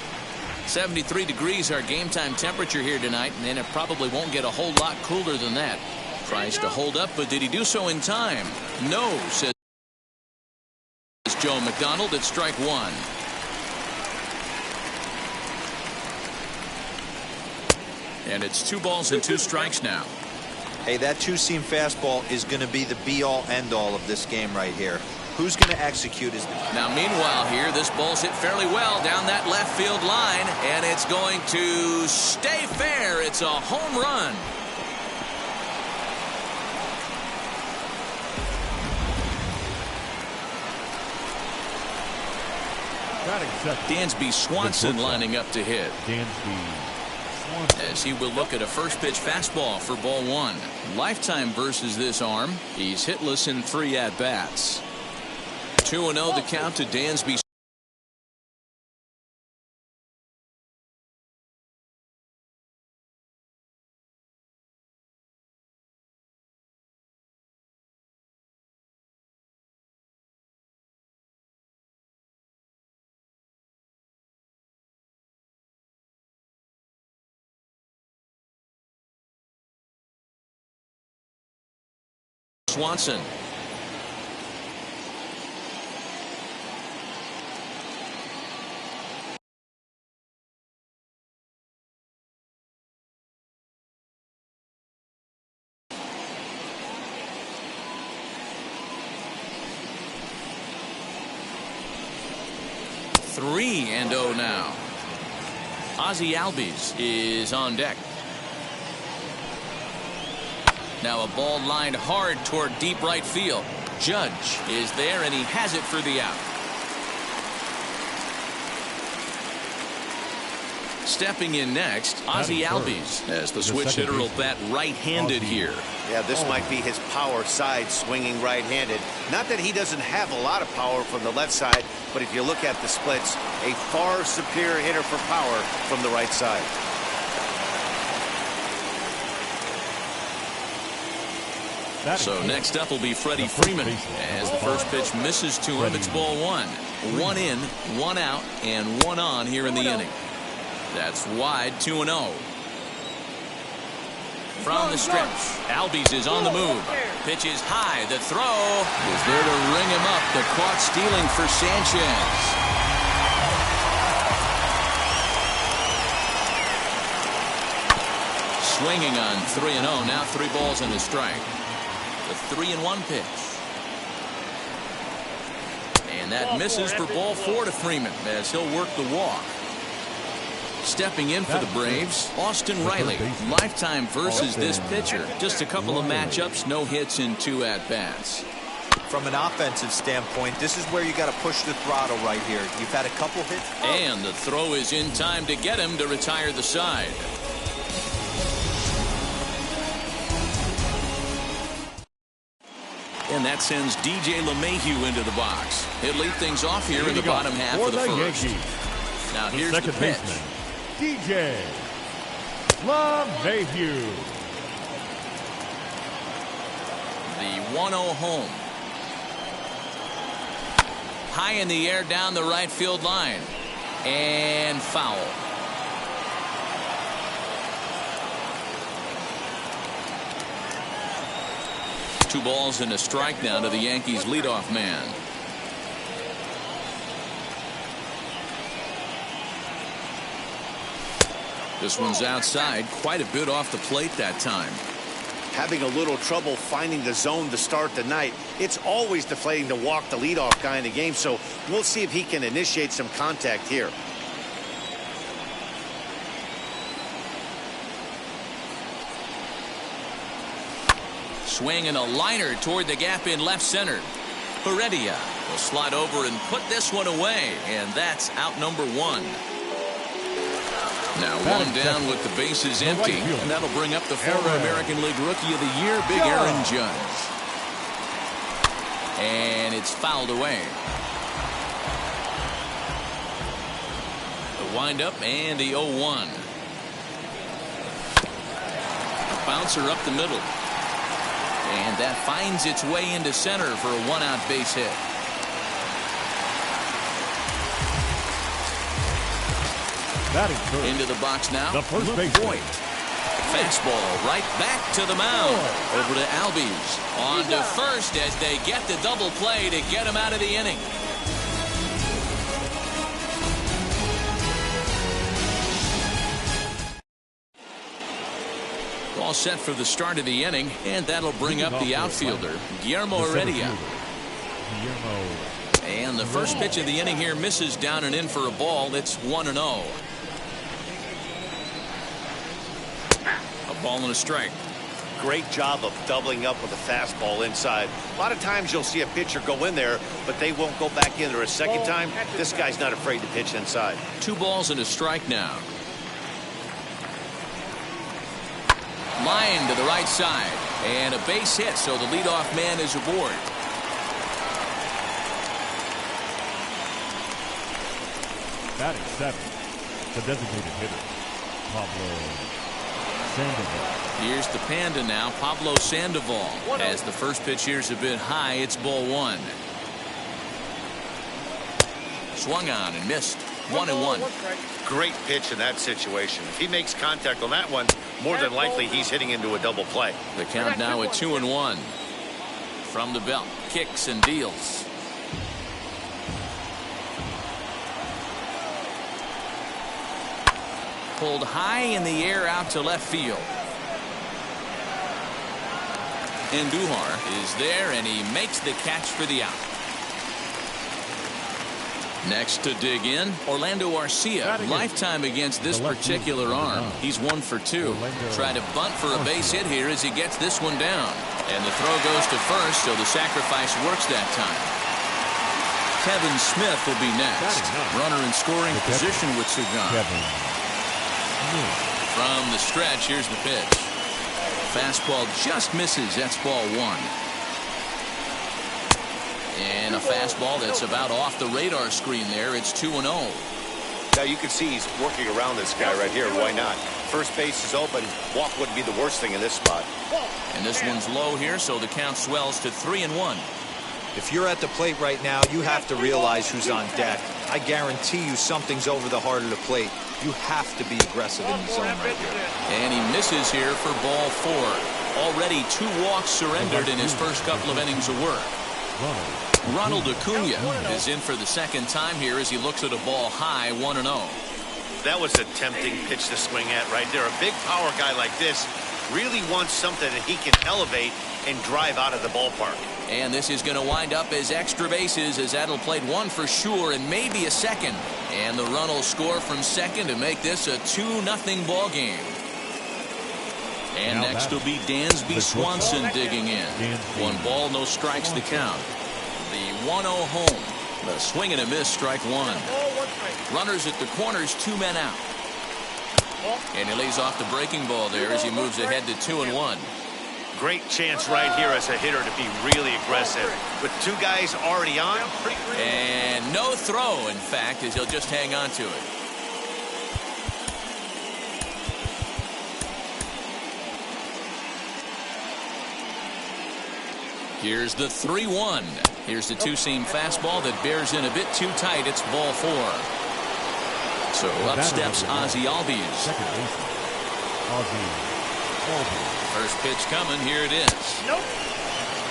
73 degrees our game time temperature here tonight, and it probably won't get a whole lot cooler than that. Tries to hold up, but did he do so in time? No, says Joe McDonald at strike one. And it's 2 balls and 2 strikes now. Hey, that two-seam fastball is going to be the be-all, end-all of this game right here. Who's going to execute his... Now, meanwhile here, this ball's hit fairly well down that left field line, and it's going to stay fair. It's a home run. Dansby Swanson lining up to hit. As he will look at a first pitch fastball for ball one. Lifetime versus this arm. He's hitless in 3 at-bats. 2-0 the count to Dansby. Swanson. Three and 0 now. Ozzie Albies is on deck. Now a ball lined hard toward deep right field. Judge is there, and he has it for the out. Stepping in next, Ozzie Albies, as the switch hitter will bat right-handed here. Yeah, this might be his power side, swinging right-handed. Not that he doesn't have a lot of power from the left side, but if you look at the splits, a far superior hitter for power from the right side. So next up will be Freddie Freeman. As the first pitch misses to him, it's ball one. 1 in, 1 out, and 1 on here in the inning. That's wide, 2-0. From the stretch, Albies is on the move. Pitch is high. The throw is there to ring him up. The caught stealing for Sanchez. Swinging on 3-0. Now 3 balls and a strike. The 3-1 pitch. And that misses for ball 4 to Freeman as he'll work the walk. Stepping in for the Braves, Austin Riley. Lifetime versus this pitcher. Just a couple of matchups, no hits in 2 at-bats. From an offensive standpoint, this is where you got to push the throttle right here. You've had a couple hits. And the throw is in time to get him to retire the side. And that sends DJ LeMahieu into the box. He'll lead things off here in the bottom half of the first. Now here's the pitch. DJ LeMahieu. The 1-0 home. High in the air down the right field line. And foul. Two balls and a strike now to the Yankees leadoff man. This one's outside, quite a bit off the plate that time. having a little trouble finding the zone to start the night. It's always deflating to walk the leadoff guy in the game, so we'll see if he can initiate some contact here. Swing and a liner toward the gap in left center. Heredia will slide over and put this one away, and that's out number one. Now one down with the bases empty, and that'll bring up the former American League Rookie of the Year, Big Aaron Judge. And it's fouled away. The windup and the 0-1. A bouncer up the middle. And that finds its way into center for a one-out base hit. Into the box now. The first base Point. Fastball right back to the mound. Over to Albies. On to first as they get the double play to get him out of the inning. All set for the start of the inning, and that'll bring up the outfielder, Guillermo Heredia. And the first pitch of the inning here misses down and in for a ball. It's 1-0. A ball and a strike. Great job of doubling up with a fastball inside. A lot of times you'll see a pitcher go in there, but they won't go back in there a second time. This guy's not afraid to pitch inside. 2 balls and a strike now. Line to the right side, and a base hit, so the leadoff man is aboard. Batting 7th, the designated hitter, Pablo Sandoval. Here's the Panda now, Pablo Sandoval. As the first pitch here's a bit high, it's ball 1. Swung on and missed. 1-1. Great pitch in that situation. If he makes contact on that one, more than likely he's hitting into a double play. The count now at 2-1. From the belt, kicks and deals. Pulled high in the air out to left field. Andujar is there, and he makes the catch for the out. Next to dig in, Orlando Arcia. Lifetime against this particular arm. He's 1 for 2. Try to bunt for a base hit here as he gets this one down. And the throw goes to first, so the sacrifice works that time. Kevin Smith will be next. Runner in scoring position with Sagan. From the stretch, here's the pitch. Fastball just misses. That's ball 1. And a fastball that's about off the radar screen there. It's 2-0. Now you can see he's working around this guy right here. Why not? First base is open. Walk wouldn't be the worst thing in this spot. And this one's low here, so the count swells to 3-1. If you're at the plate right now, you have to realize who's on deck. I guarantee you something's over the heart of the plate. You have to be aggressive in the zone right here. And he misses here for ball 4. Already 2 walks surrendered in his first couple of innings of work. Ronald Acuna is in for the second time here as he looks at a ball high, 1-0. That was a tempting pitch to swing at right there. A big power guy like this really wants something that he can elevate and drive out of the ballpark. And this is going to wind up as extra bases as that'll play 1 for sure and maybe a second. And the run will score from second to make this a 2-0 ball game. And now next will be Dansby Swanson digging in. 1 ball, no strikes to count. The 1-0 home. The swing and a miss, strike 1. Runners at the corners, 2 men out. And he lays off the breaking ball there as he moves ahead to 2-1. Great chance right here as a hitter to be really aggressive. With 2 guys already on. And no throw, in fact, as he'll just hang on to it. Here's the 3-1. Here's the 2-seam fastball that bears in a bit too tight. It's ball 4. So up steps Ozzie Albies. Second baseman, Ozzie Albies. First pitch coming. Here it is.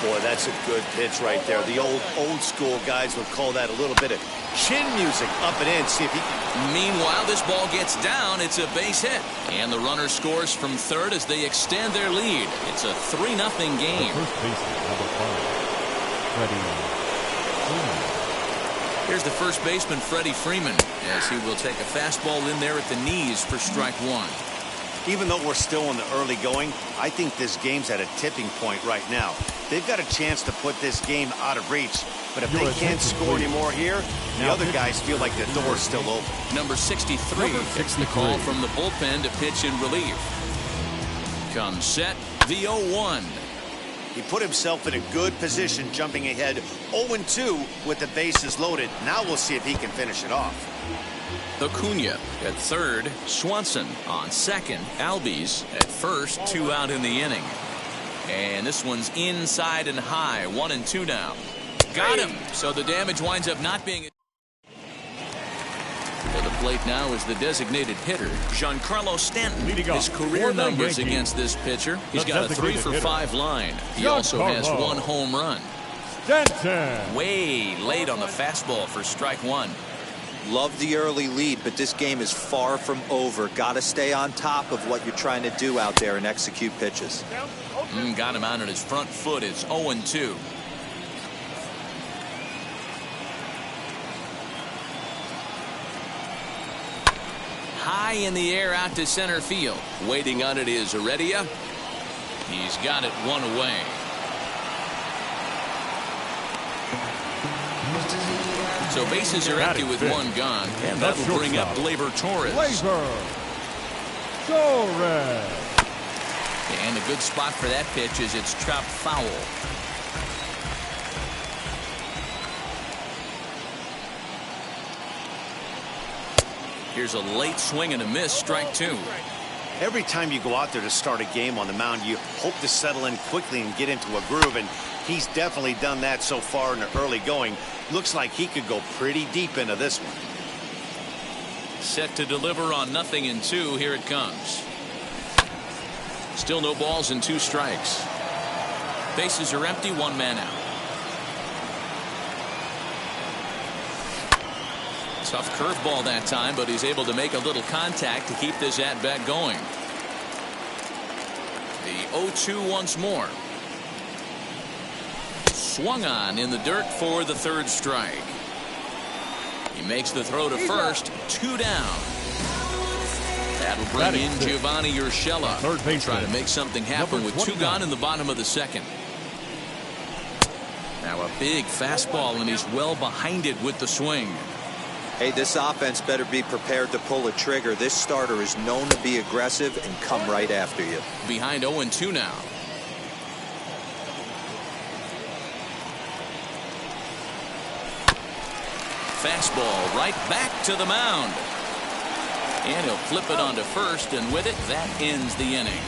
Boy, that's a good pitch right there. The old school guys would call that a little bit of chin music. Up and in. See if he can. Meanwhile, this ball gets down. It's a base hit. And the runner scores from third as they extend their lead. It's a 3-0 game. First baseman, number 5, Freddie Freeman. Here's the first baseman, Freddie Freeman, as he will take a fastball in there at the knees for strike one. Even though we're still in the early going, I think this game's at a tipping point right now. They've got a chance to put this game out of reach. But if they can't score anymore here, the other guys feel like the door's still open. Number 63 gets the call from the bullpen to pitch in relief. Comes set, the 0-1. He put himself in a good position, jumping ahead 0-2 with the bases loaded. Now we'll see if he can finish it off. Acuna at third, Swanson on second, Albies at first, 2 out in the inning. And this one's inside and high, 1-2 now. Got him, so the damage winds up not being. To the plate now is the designated hitter, Giancarlo Stanton. His career numbers against this pitcher. He's got a 3-for-5 line. He also has 1 home run. Stanton. Way late on the fastball for strike one. Love the early lead, but this game is far from over. Got to stay on top of what you're trying to do out there and execute pitches. Got him out on his front foot. It's 0-2. High in the air out to center field. Waiting on it is Heredia. He's got it 1 away. So bases are empty with 1 gone, and that will bring up Gleyber Torres. And a good spot for that pitch is it's chopped foul. Here's a late swing and a miss, strike 2. Every time you go out there to start a game on the mound, you hope to settle in quickly and get into a groove, and he's definitely done that so far in the early going. Looks like he could go pretty deep into this one. Set to deliver on 0-2. Here it comes. Still no balls and 2 strikes. Bases are empty, 1 man out. Tough curveball that time, but he's able to make a little contact to keep this at-bat going. The 0-2 once more. Swung on in the dirt for the 3rd strike. He makes the throw to first, 2 down. That'll bring in Giovanni Urshela. Try to make something happen with 2 gone in the bottom of the 2nd. Now a big fastball, and he's well behind it with the swing. Hey, this offense better be prepared to pull a trigger. This starter is known to be aggressive and come right after you. Behind 0-2 now. Fastball right back to the mound. And he'll flip it onto first, and with it, that ends the inning.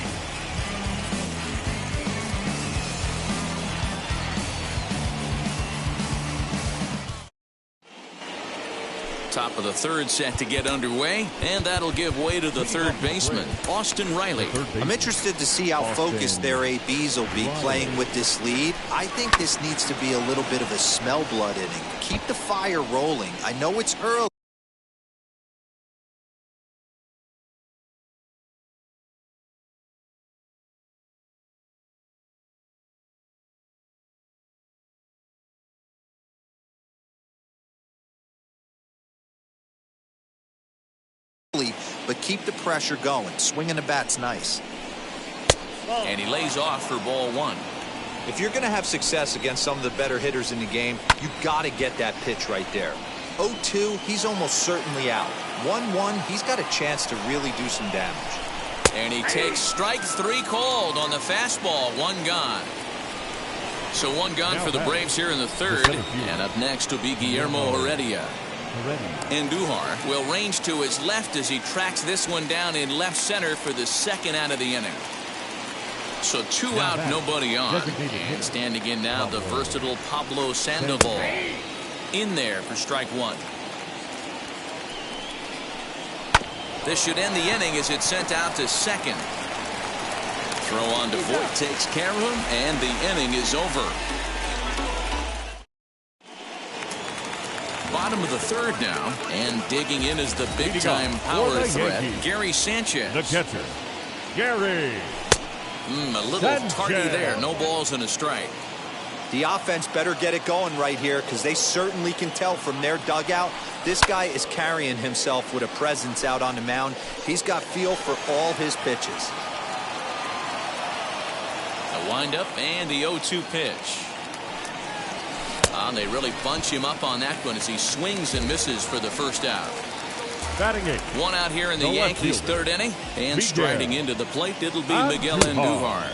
Top of the 3rd set to get underway, and that'll give way to the 3rd baseman, Austin Riley. I'm interested to see how focused their ABs will be playing with this lead. I think this needs to be a little bit of a smell blood inning. Keep the fire rolling. I know it's early. But keep the pressure going. Swinging the bat's nice. And he lays off for ball 1. If you're going to have success against some of the better hitters in the game, you got to get that pitch right there. 0-2, he's almost certainly out. 1-1, he's got a chance to really do some damage. And he takes strike 3 called on the fastball. 1 gone. So 1 gone for the Braves here in the 3rd. And up next will be Guillermo Heredia. Andujar will range to his left as he tracks this one down in left center for the 2nd out of the inning. So 2 out, nobody on. And standing in now, the versatile Pablo Sandoval. In there for strike 1. This should end the inning as it's sent out to 2nd. throw on to Voit takes care of him, and the inning is over. Bottom of the third now, and digging in is the big-time power threat, Gary Sanchez. The catcher, Gary. A little tardy there. No balls and a strike. The offense better get it going right here, because they certainly can tell from their dugout this guy is carrying himself with a presence out on the mound. He's got feel for all his pitches. A windup and the 0-2 pitch. They really bunch him up on that one as he swings and misses for the first out. Batting it. One out here in the Yankees' third inning. And striding into the plate, it'll be Miguel Andujar.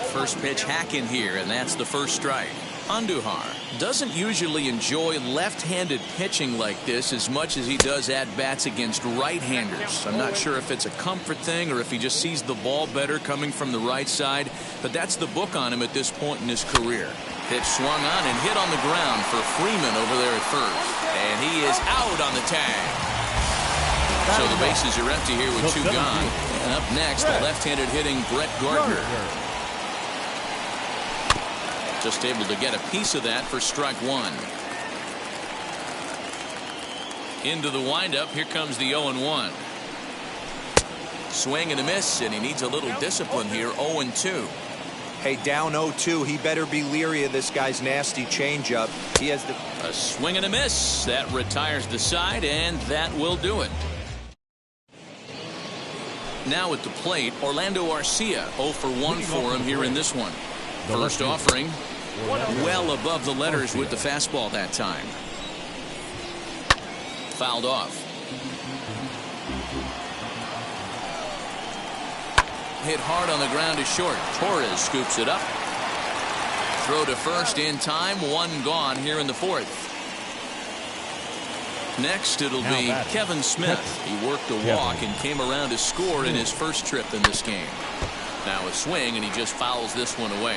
First pitch hack in here, and that's the first strike. Andujar doesn't usually enjoy left-handed pitching like this as much as he does at-bats against right-handers. I'm not sure if it's a comfort thing or if he just sees the ball better coming from the right side, but that's the book on him at this point in his career. Pitch swung on and hit on the ground for Freeman over there at first. And he is out on the tag. So the bases are empty here with two gone. And up next, the left-handed hitting Brett Gardner. Just able to get a piece of that for strike one. Into the windup. Here comes the 0-1. Swing and a miss, and he needs a little discipline here. 0-2. Hey, down 0-2. He better be leery of this guy's nasty changeup. He has a swing and a miss. That retires the side, and that will do it. Now at the plate, Orlando Arcia. 0 for 1 for him here in this one. First offering, well above the letters with the fastball that time. Fouled off. Hit hard on the ground to short. Torres scoops it up. Throw to first in time. One gone here in the fourth. Next, it'll be Kevin Smith. He worked a walk and came around to score in his first trip in this game. Now a swing, and he just fouls this one away.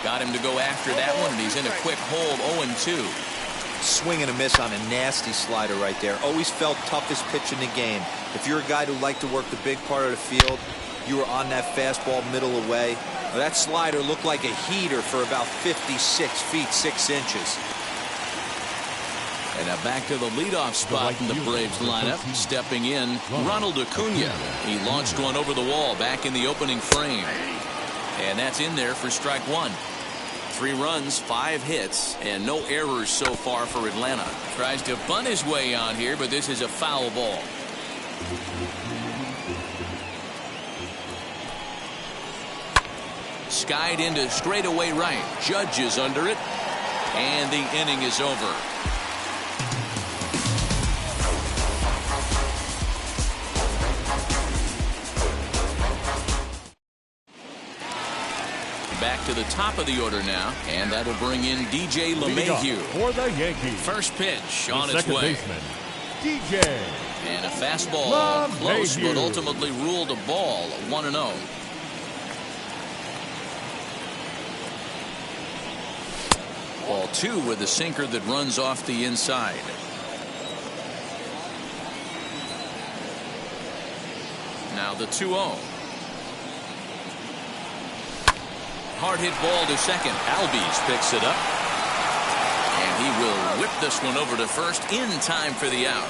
Got him to go after that one, and he's in a quick hold. 0-2. Swing and a miss on a nasty slider right there. Always felt toughest pitch in the game. If you're a guy who liked to work the big part of the field, you were on that fastball middle away. Well, that slider looked like a heater for about 56 feet 6 inches. And now back to the leadoff spot in the Braves lineup. Stepping in, Ronald Acuna. He launched one over the wall back in the opening frame. And that's in there for strike one. 3 runs, 5 hits, and no errors so far for Atlanta. Tries to bunt his way on here, but this is a foul ball. Skied into straightaway right. Judge is under it, and the inning is over. Back to the top of the order now, and that'll bring in DJ LeMahieu for the Yankees. First pitch on its way. Baseman, DJ. And a fastball close, but ultimately ruled a ball. 1-0. Ball 2 with a sinker that runs off the inside. Now the 2-0. Hard hit ball to second. Albies picks it up. And he will whip this one over to first in time for the out.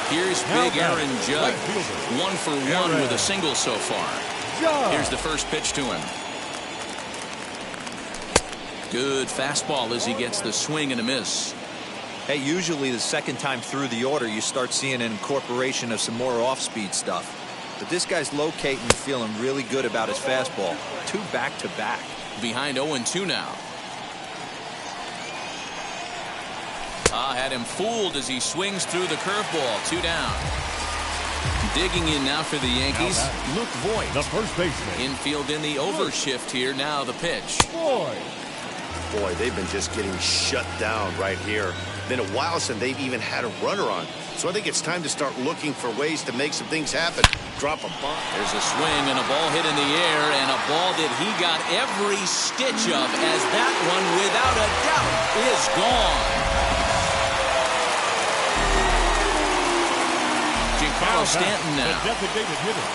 Here's big Aaron Judge. 1 for 1 with a single so far. Here's the first pitch to him. Good fastball as he gets the swing and a miss. Hey, usually the second time through the order, you start seeing an incorporation of some more off-speed stuff. But this guy's locating and feeling really good about his fastball. 2 back-to-back. Behind 0-2 now. Had him fooled as he swings through the curveball. 2 down. Digging in now for the Yankees, Luke Voit. The first baseman. Infield in the overshift here. Now the pitch. Boy, they've been just getting shut down right here. Been a while since they've even had a runner on. So I think it's time to start looking for ways to make some things happen. Drop a bomb. There's a swing and a ball hit in the air, and a ball that he got every stitch of, as that one, without a doubt, is gone. Carlos Stanton now. The designated hitter,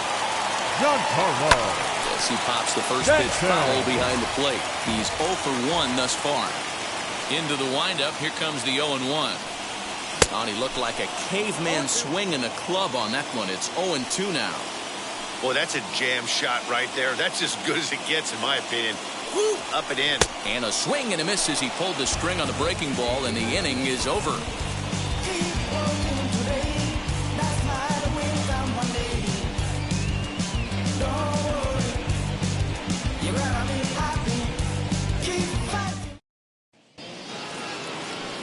Giancarlo. As he pops the first pitch foul behind the plate. He's 0 for 1 thus far. Into the windup. Here comes the 0-1. And he looked like a caveman swinging a club on that one. It's 0-2 now. Boy, that's a jam shot right there. That's as good as it gets, in my opinion. Woo, up and in. And a swing and a miss as he pulled the string on the breaking ball, and the inning is over.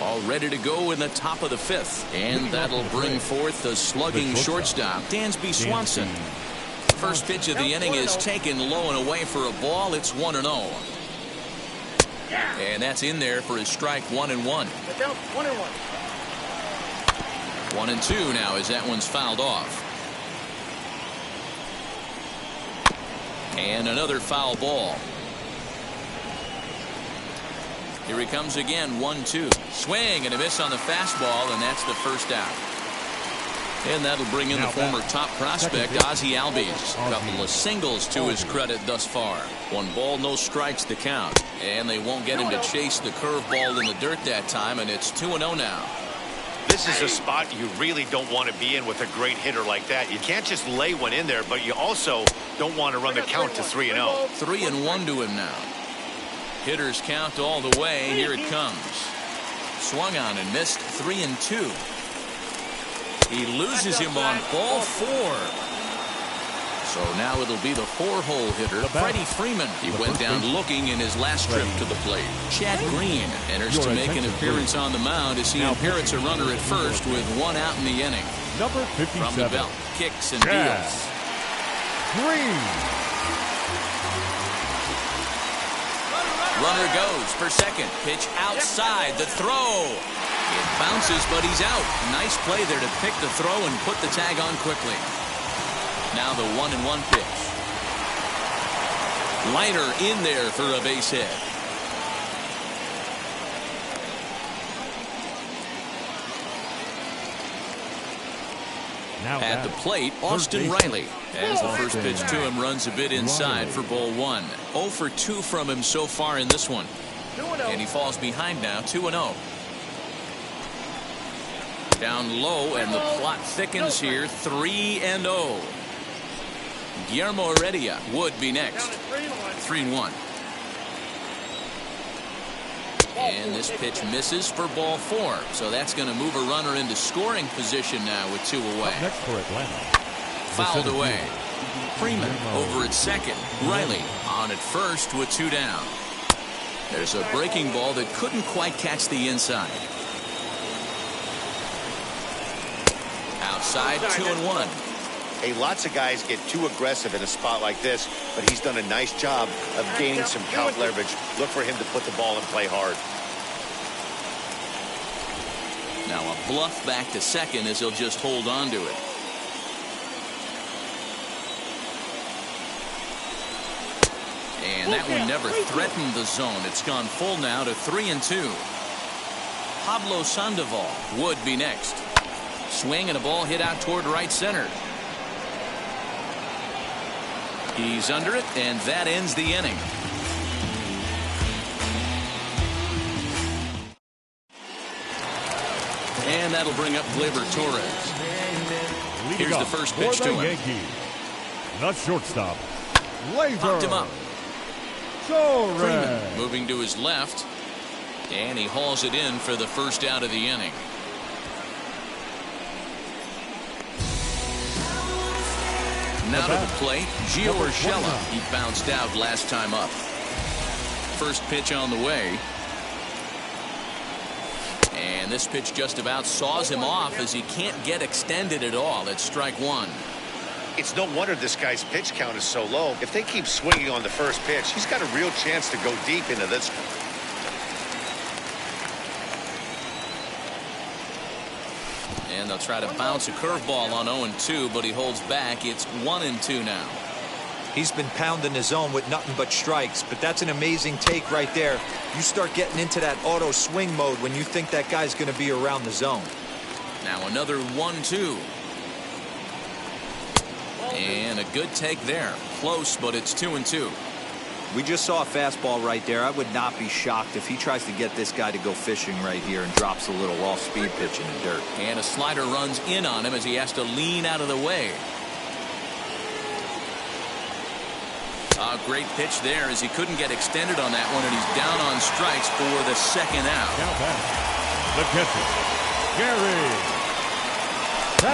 All ready to go in the top of the 5th. And that'll bring forth the slugging shortstop, Dansby Swanson. First pitch of the inning is taken low and away for a ball. It's 1-0. And that's in there for his strike 1-1. 1-2 now as that one's fouled off. And another foul ball. Here he comes again, 1-2. Swing and a miss on the fastball, and that's the first out. And that'll bring in the former top prospect, Ozzie Albies. A couple of singles to his credit thus far. 1 ball, no strikes to count. And they won't get him to chase the curveball in the dirt that time, and it's 2-0 now. This is a spot you really don't want to be in with a great hitter like that. You can't just lay one in there, but you also don't want to run the count to 3-0. 3-1 to him now. Hitters count all the way. Here it comes. Swung on and missed. 3-2. He loses him on ball 4. So now it'll be the 4-hole hitter, Freddie Freeman. He went down looking in his last trip to the plate. Chad Green enters to make an appearance on the mound as he inherits a runner at first with 1 out in the inning. Number 57. From the belt, kicks and deals. Green. Runner goes for second. Pitch outside. The throw. It bounces, but he's out. Nice play there to pick the throw and put the tag on quickly. Now the 1-1 pitch. Liner in there for a base hit. Now at the plate, Austin Riley. As the first pitch to him runs a bit inside for ball 1. 0 for 2 from him so far in this one. And he falls behind now, 2-0. Down low, and the plot thickens here, 3-0. Guillermo Heredia would be next. 3-1. And this pitch misses for ball 4. So that's going to move a runner into scoring position now with 2 away. Up next for Atlanta. Fouled away. Freeman over at second. Riley on at first with 2 down. There's a breaking ball that couldn't quite catch the inside. Outside, 2-1. Hey, lots of guys get too aggressive in a spot like this, but he's done a nice job of gaining some count leverage. Look for him to put the ball in play hard. Now a bluff back to second as he'll just hold on to it. And that one never threatened the zone. It's gone full now to 3-2. Pablo Sandoval would be next. Swing and a ball hit out toward right center. He's under it, and that ends the inning. And that'll bring up Gleyber Torres. Here's the first pitch to him. Yankees, the shortstop, Popped him up. Torres. Freeman moving to his left, and he hauls it in for the first out of the inning. Now to the plate, Gio Urshela. He bounced out last time up. First pitch on the way. And this pitch just about saws him off as he can't get extended at all. It's strike 1. It's no wonder this guy's pitch count is so low. If they keep swinging on the first pitch, he's got a real chance to go deep into this one. And they'll try to bounce a curveball on 0-2, but he holds back. It's 1-2 now. He's been pounding the zone with nothing but strikes, but that's an amazing take right there. You start getting into that auto swing mode when you think that guy's going to be around the zone. Now another 1-2. And a good take there. Close, but it's 2-2. We just saw a fastball right there. I would not be shocked if he tries to get this guy to go fishing right here and drops a little off-speed pitch in the dirt. And a slider runs in on him as he has to lean out of the way. A great pitch there as he couldn't get extended on that one, and he's down on strikes for the second out. Now back, the catcher,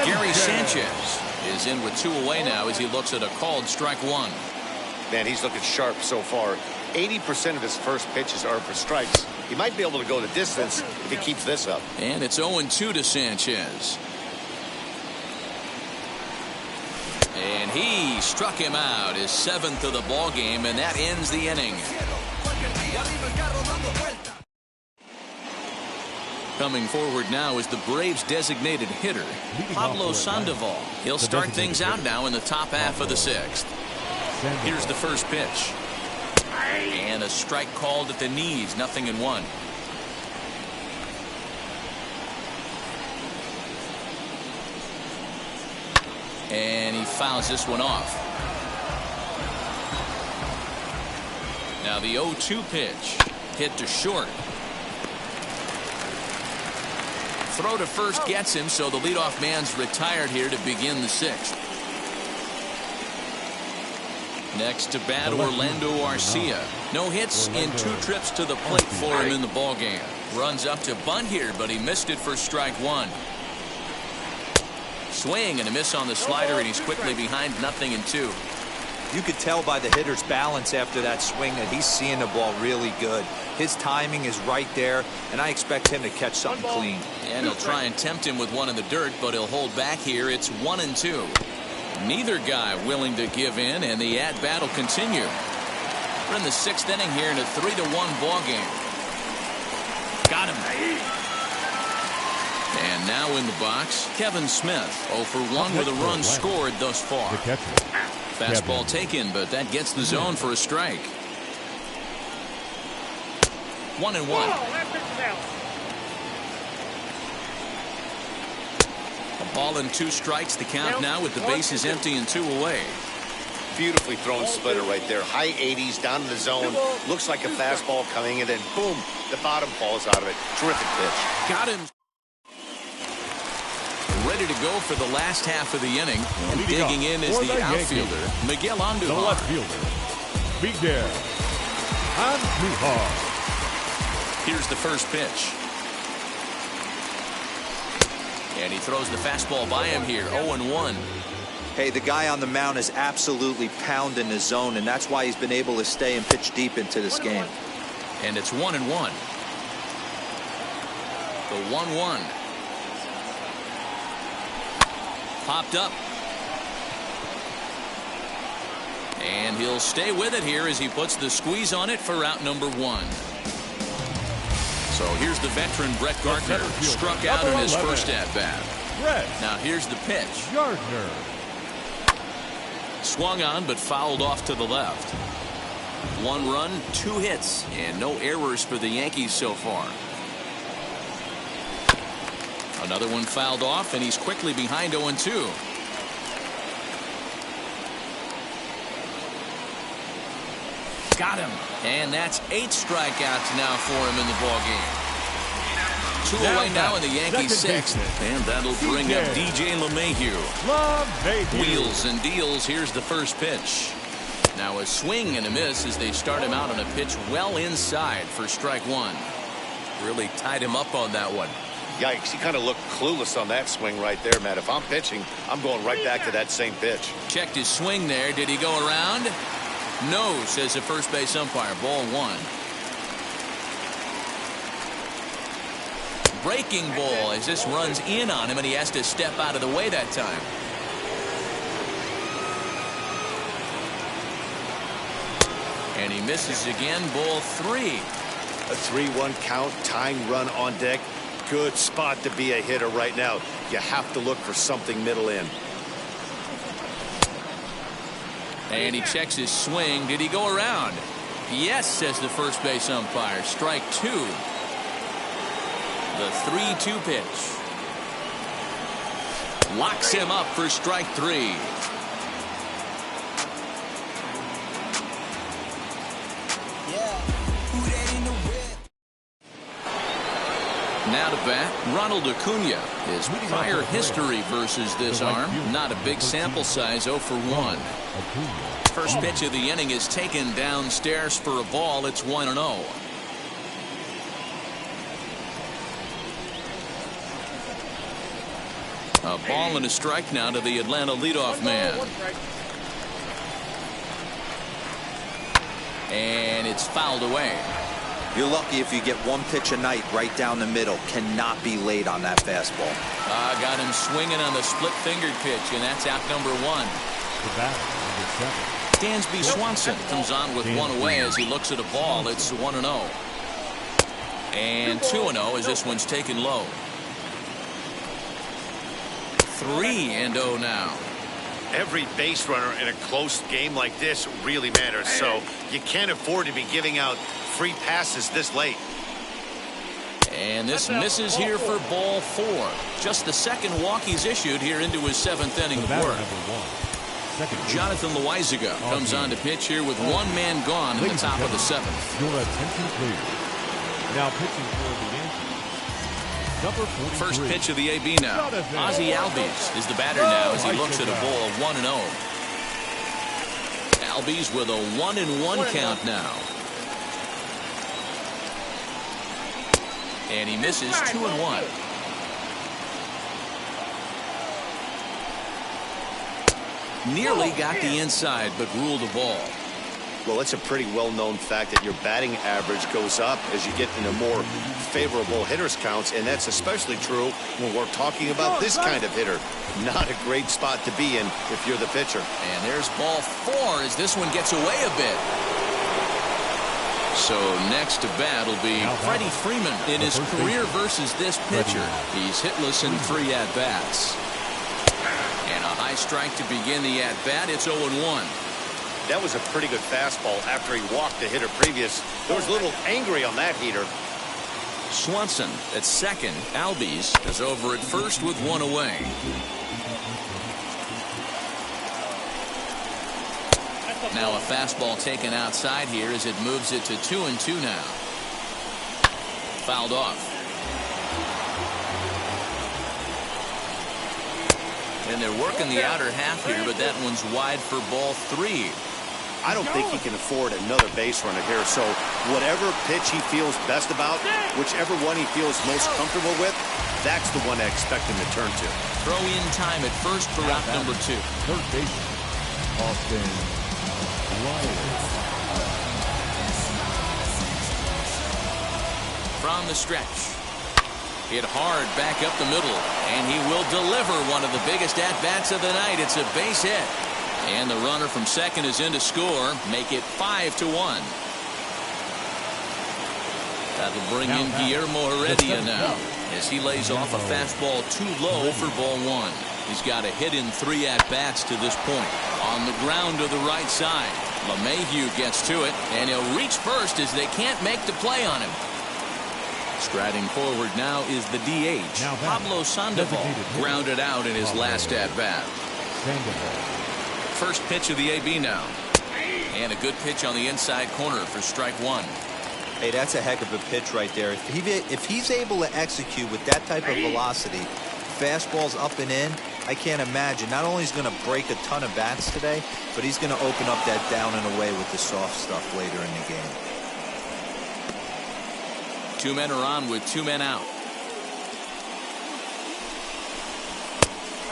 Gary Sanchez is in with 2 away now as he looks at a called strike 1. Man, he's looking sharp so far. 80% of his first pitches are for strikes. He might be able to go the distance if he keeps this up. And it's 0-2 to Sanchez. And he struck him out, his 7th of the ball game, and that ends the inning. Coming forward now is the Braves' designated hitter, Pablo Sandoval. He'll start things out now in the top half of the 6th. Here's the first pitch. And a strike called at the knees, 0-1. And he fouls this one off. Now the 0-2 pitch. Hit to short. Throw to first gets him, so the leadoff man's retired here to begin the 6th. Next to bat, Orlando Arcia. No hits in 2 trips to the plate for him in the ballgame. Runs up to bunt here, but he missed it for strike 1. Swing and a miss on the slider, and he's quickly behind 0-2. You could tell by the hitter's balance after that swing that he's seeing the ball really good. His timing is right there, and I expect him to catch something clean. And he'll try and tempt him with one in the dirt, but he'll hold back here. It's 1-2. Neither guy willing to give in, and the at-bat will continue. We're in the 6th inning here in a 3-1 ball game. Got him. And now in the box, Kevin Smith, 0 for 1 with a run scored thus far. Fastball taken, but that gets the zone for a strike. 1-1. A ball and 2 strikes, the count now with the bases empty and 2 away. Beautifully thrown splitter right there. High 80s down to the zone. Looks like a fastball coming, and then boom, the bottom falls out of it. Terrific pitch. Got him. Ready to go for the last half of the inning. And digging in is the outfielder, Miguel Andujar. The left fielder, Miguel Andujar. Here's the first pitch. And he throws the fastball by him here, 0-1. Hey, the guy on the mound is absolutely pounding the zone, and that's why he's been able to stay and pitch deep into this game. And it's 1-1. The 1-1. Popped up. And he'll stay with it here as he puts the squeeze on it for out number 1. So here's the veteran Brett Gardner, struck out in his first at-bat. Now here's the pitch. Gardner. Swung on but fouled off to the left. 1 run, 2 hits, and no errors for the Yankees so far. Another one fouled off, and he's quickly behind 0-2. Got him. And that's 8 strikeouts now for him in the ballgame. 2 away now in the Yankees 6th. And that'll bring up DJ LeMahieu. Wheels and deals. Here's the first pitch. Now a swing and a miss as they start him out on a pitch well inside for strike 1. Really tied him up on that one. Yikes, he kind of looked clueless on that swing right there, Matt. If I'm pitching, I'm going right back to that same pitch. Checked his swing there. Did he go around? No, says the first base umpire. Ball 1. Breaking ball as this runs in on him, and he has to step out of the way that time. And he misses again. Ball 3. A 3-1 count, tying run on deck. Good spot to be a hitter right now. You have to look for something middle in. And he checks his swing. Did he go around? Yes, says the first base umpire. Strike 2. The 3-2 pitch. Locks him up for strike 3. Now to bat, Ronald Acuna. His prior history versus this arm, not a big sample size, 0 for 1. First pitch of the inning is taken downstairs for a ball. It's 1-0. A ball and a strike now to the Atlanta leadoff man. And it's fouled away. You're lucky if you get one pitch a night right down the middle. Cannot be late on that fastball. Got him swinging on the split-fingered pitch, and that's out number 1. The bat, number 7. Dansby Swanson comes on with one away as he looks at a ball. It's 1-0. And 2-0 as this one's taken low. 3-0 now. Every base runner in a close game like this really matters, so you can't afford to be giving out free passes this late. And this misses here for ball 4. Just the second walk he's issued here into his 7th inning of work. Jonathan Loaizaga comes on to pitch here with one man gone in the top of the 7th. Your attention please. Now pitching for the Yankees, number 43. First pitch of the AB now. Ozzie Albies is the batter now as he looks at a ball of 1-0. Albies with a 1-1 count now. And he misses 2-1. Nearly got the inside, but ruled a ball. Well, it's a pretty well-known fact that your batting average goes up as you get into more favorable hitters counts, and that's especially true when we're talking about this kind of hitter. Not a great spot to be in if you're the pitcher. And there's ball 4 as this one gets away a bit. So next to bat will be Freddie Freeman in his career versus this pitcher. He's hitless in 3 at-bats. And a high strike to begin the at-bat. It's 0-1. That was a pretty good fastball after he walked the hitter previous. There was a little angry on that heater. Swanson at second. Albies is over at first with one away. Now a fastball taken outside here as it moves it to 2-2 now. Fouled off. And they're working the outer half here, but that one's wide for ball 3. I don't think he can afford another base runner here, so whatever pitch he feels best about, whichever one he feels most comfortable with, that's the one I expect him to turn to. Throw in time at first for out number 2. Third baseman, Austin Riley. From the stretch. Hit hard back up the middle, and he will deliver one of the biggest at-bats of the night. It's a base hit. And the runner from second is in to score, make it 5-1. That'll bring in Guillermo Heredia now as he lays off a fastball too low for ball 1. He's got a hit in 3 at-bats to this point. On the ground to the right side, LeMahieu gets to it, and he'll reach first as they can't make the play on him. Striding forward now is the DH, Pablo Sandoval, grounded out in his last at-bat. First pitch of the AB now. And a good pitch on the inside corner for strike 1. Hey, that's a heck of a pitch right there. If he's able to execute with that type of velocity, fastballs up and in, I can't imagine. Not only is he going to break a ton of bats today, but he's going to open up that down and away with the soft stuff later in the game. 2 men are on with 2 men out.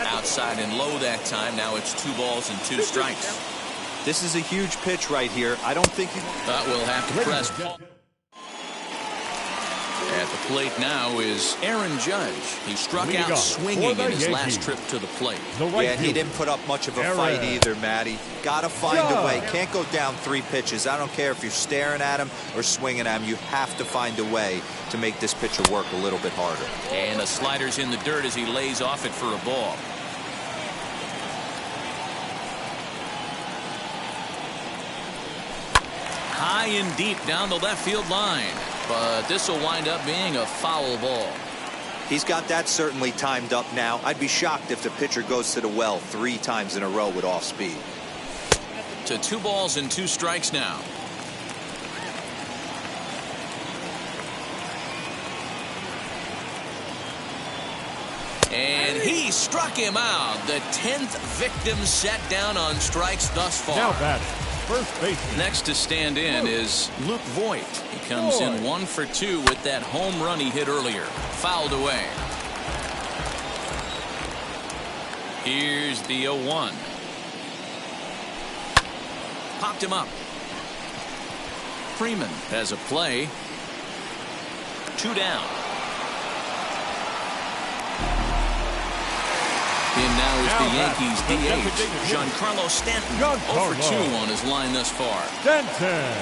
Outside and low that time. Now it's 2 balls and 2 strikes. This is a huge pitch right here. I don't think But we'll have to press. At the plate now is Aaron Judge. He struck out swinging in his last trip to the plate. Yeah, he didn't put up much of a fight either, Matty. Got to find a way. Can't go down 3 pitches. I don't care if you're staring at him or swinging at him. You have to find a way to make this pitcher work a little bit harder. And the slider's in the dirt as he lays off it for a ball. High and deep down the left field line. But this will wind up being a foul ball. He's got that certainly timed up now. I'd be shocked if the pitcher goes to the well 3 times in a row with off speed. To 2 balls and 2 strikes now. And he struck him out. The 10th victim set down on strikes thus far. Now batting, first baseman. Next to stand in is Luke Voigt. He comes in 1 for 2 with that home run he hit earlier. Fouled away. Here's the 0-1. Popped him up. Freeman has a play. 2 down. In now is the Yankees DH, Giancarlo Stanton. 0 for 2 on his line thus far. Stanton.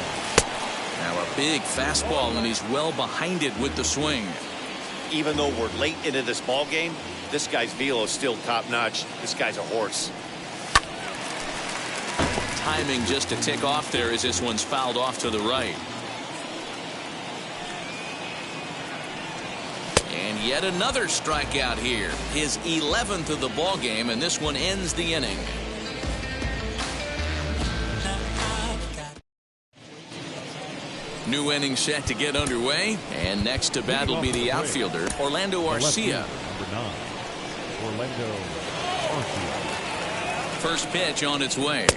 Now a big fastball, and he's well behind it with the swing. Even though we're late into this ball game, this guy's velo is still top-notch. This guy's a horse. Timing just a tick off there as this one's fouled off to the right. And yet another strikeout here. His 11th of the ball game, and this one ends the inning. New inning set to get underway, and next to bat will be the outfielder, Orlando Arcia. Number 9, Orlando Arcia. First pitch on its way.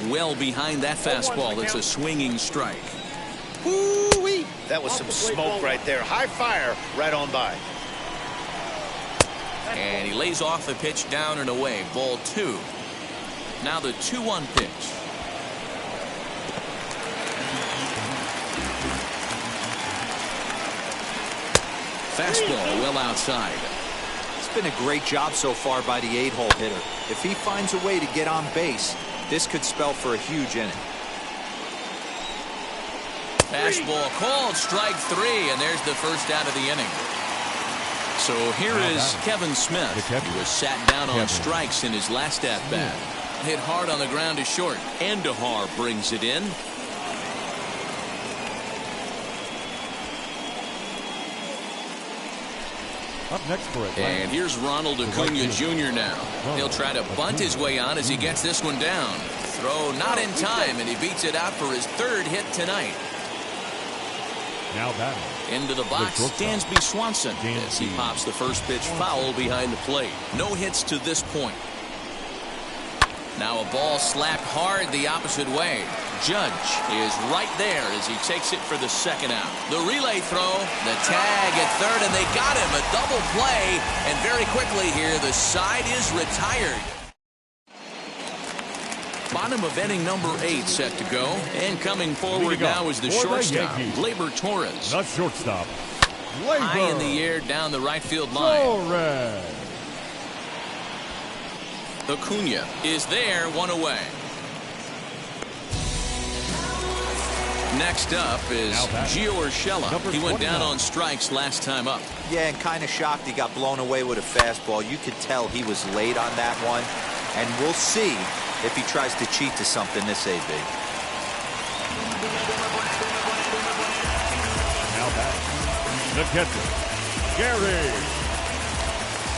Well behind that fastball. It's a swinging strike. Woo-wee. That was some smoke right there. High fire right on by. And he lays off the pitch down and away. Ball 2. Now the 2-1 pitch. Fastball well outside. It's been a great job so far by the 8-hole hitter. If he finds a way to get on base, this could spell for a huge inning. Fastball called, strike 3, and there's the first out of the inning. So here is Kevin Smith. He was sat down on strikes in his last at-bat. Hit hard on the ground to short. Andujar brings it in. Up next for it. And here's Ronald Acuna Jr. now. He'll try to bunt his way on as he gets this one down. Throw not in time, and he beats it out for his 3rd hit tonight. Now batting. Into the box, Dansby Swanson as he pops the first pitch foul behind the plate. No hits to this point. Now a ball slapped hard the opposite way. Judge is right there as he takes it for the 2nd out. The relay throw, the tag at 3rd, and they got him. A double play, and very quickly here, the side is retired. Bottom of inning number 8 set to go, and coming forward now is the shortstop, Gleyber Torres. The shortstop, Gleyber. High in the air down the right field line. Torres. Acuna is there, 1 away. Next up is Gio Urshela. He went down on strikes last time up. Yeah, and kind of shocked he got blown away with a fastball. You could tell he was late on that one, and we'll see if he tries to cheat to something this AB. Now back. The catcher, Gary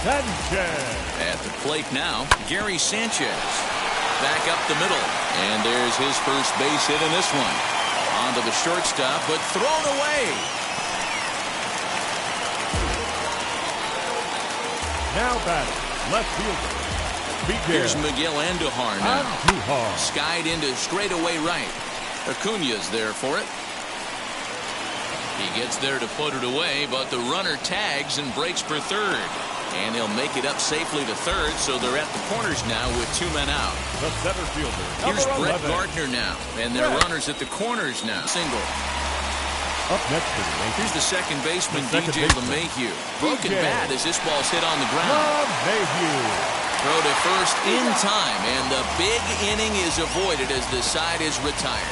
Sanchez. At the plate now, Gary Sanchez. Back up the middle. And there's his first base hit in this one. Onto the shortstop, but thrown away. Now batting, left fielder. Here's Miguel Andujar now. Skied into straightaway right. Acuna's there for it. He gets there to put it away, but the runner tags and breaks for 3rd. And he'll make it up safely to 3rd, so they're at the corners now with 2 men out. The center fielder. Here's Brett Gardner now, and their runners at the corners now. Single. Up next for the Yankees. Here's the second baseman, DJ LeMahieu. Broken bat as this ball's hit on the ground. LeMahieu. Throw to first in time, and the big inning is avoided as the side is retired.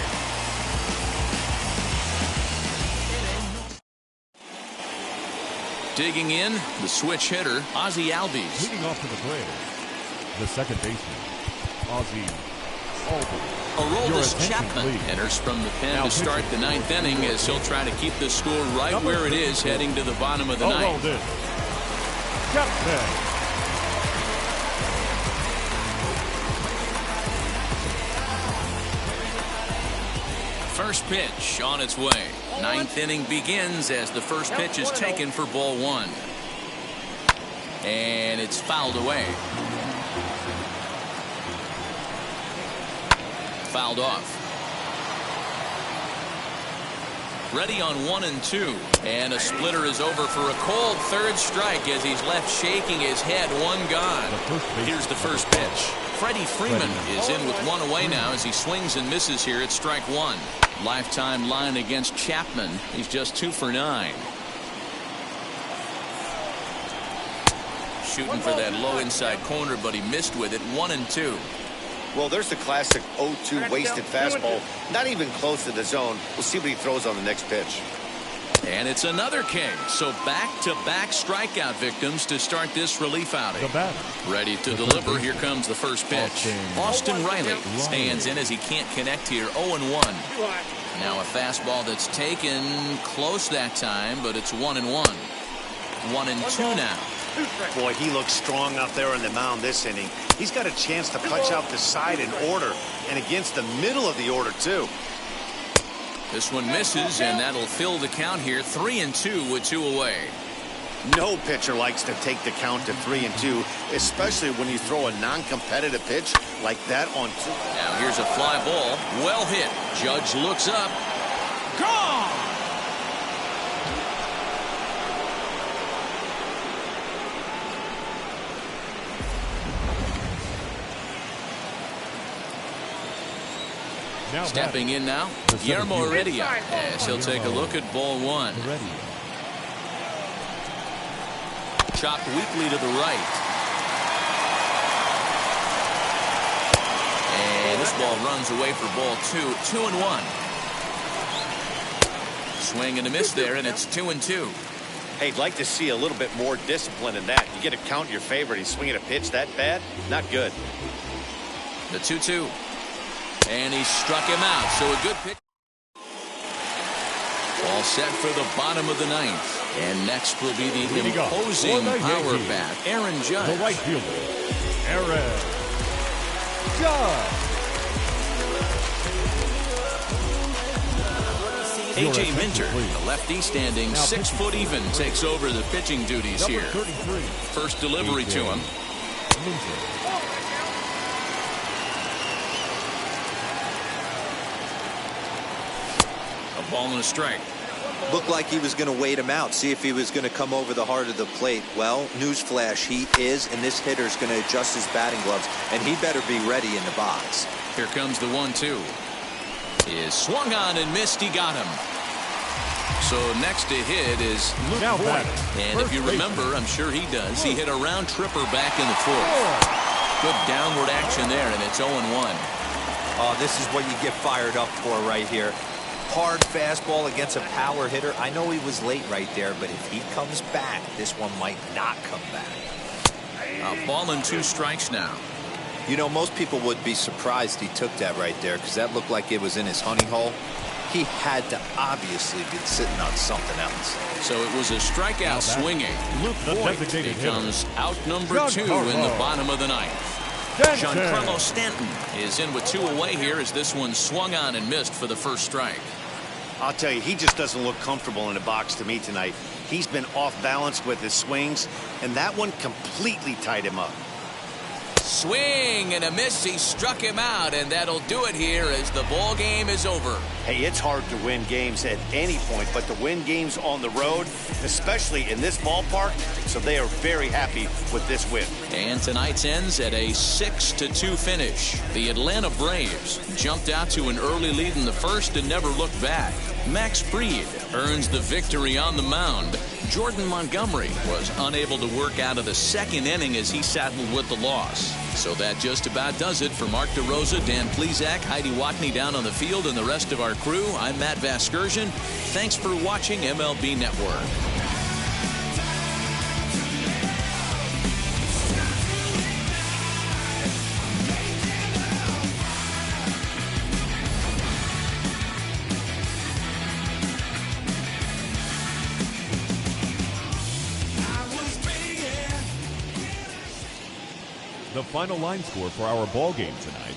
Digging in, the switch hitter, Ozzie Albies. Leading off to the plate, the second baseman, Ozzie Albies. Aroldis Chapman enters from the pen to start the 9th inning as he'll try to keep the score right where it is heading to the bottom of the 9th. Chapman. First pitch on its way. 9th inning begins as the first pitch is taken for ball 1. And it's fouled away. Fouled off. Ready on 1 and 2. And a splitter is over for a cold third strike as he's left shaking his head. One gone. Here's the first pitch. Freddie Freeman is in with one away now as he swings and misses here at strike one. Lifetime line against Chapman. He's just 2 for 9. Shooting for that low inside corner, but he missed with it. 1 and 2. Well, there's the classic 0-2 wasted fastball. Not even close to the zone. We'll see what he throws on the next pitch. And it's another king. So back-to-back strikeout victims to start this relief outing. Ready to deliver. Here comes the first pitch. Austin Riley stands in as he can't connect here. 0-1. Now a fastball that's taken close that time, but it's 1-1. 1-2 now. Boy, he looks strong out there on the mound this inning. He's got a chance to punch out the side in order, and against the middle of the order, too. This one misses, and that'll fill the count here. 3-2 with 2 away. No pitcher likes to take the count to 3-2, especially when you throw a non-competitive pitch like that on 2. Now here's a fly ball. Well hit. Judge looks up. Gone! Stepping in now, Guillermo Heredia, as he'll take a look at ball one. Chopped weakly to the right. And this ball runs away for ball 2. 2-1. Swing and a miss there, and it's 2-2. Hey, I'd like to see a little bit more discipline in that. You get a count in your favor, and he's swinging a pitch that bad? Not good. The 2-2. And he struck him out, so a good pitch. All set for the bottom of the ninth. And next will be the imposing power bat, Aaron Judge. The right fielder, Aaron Judge. A.J. Minter, the lefty standing 6 foot even, takes over the pitching duties here. First delivery to him. A ball and a strike. Looked like he was going to wait him out, see if he was going to come over the heart of the plate. Well, newsflash, he is, and this hitter's going to adjust his batting gloves, and he better be ready in the box. Here comes the 1-2. Is swung on and missed. He got him. So next to hit is Luke Voigt. And if you remember, I'm sure he does, he hit a round tripper back in the fourth. Good downward action there, and it's 0-1. Oh, this is what you get fired up for right here. Hard fastball against a power hitter. I know he was late right there, but if he comes back, this one might not come back. A ball and 2 strikes now. You know, most people would be surprised he took that right there because that looked like it was in his honey hole. He had to obviously be sitting on something else. So it was a strikeout swinging. Luke Voigt becomes out number 2 in the bottom of the ninth. Giancarlo Stanton is in with 2 away here as this one swung on and missed for the first strike. I'll tell you, he just doesn't look comfortable in the box to me tonight. He's been off balance with his swings, and that one completely tied him up. Swing and a miss. He struck him out, and that'll do it here as the ball game is over. Hey, it's hard to win games at any point, but to win games on the road, especially in this ballpark, so they are very happy with this win. And tonight's ends at a 6-2 finish. The Atlanta Braves jumped out to an early lead in the first and never looked back. Max Fried earns the victory on the mound. Jordan Montgomery was unable to work out of the second inning as he settled with the loss. So that just about does it for Mark DeRosa, Dan Plesac, Heidi Watney down on the field, and the rest of our crew. I'm Matt Vasgersian. Thanks for watching MLB Network. The final line score for our ball game tonight.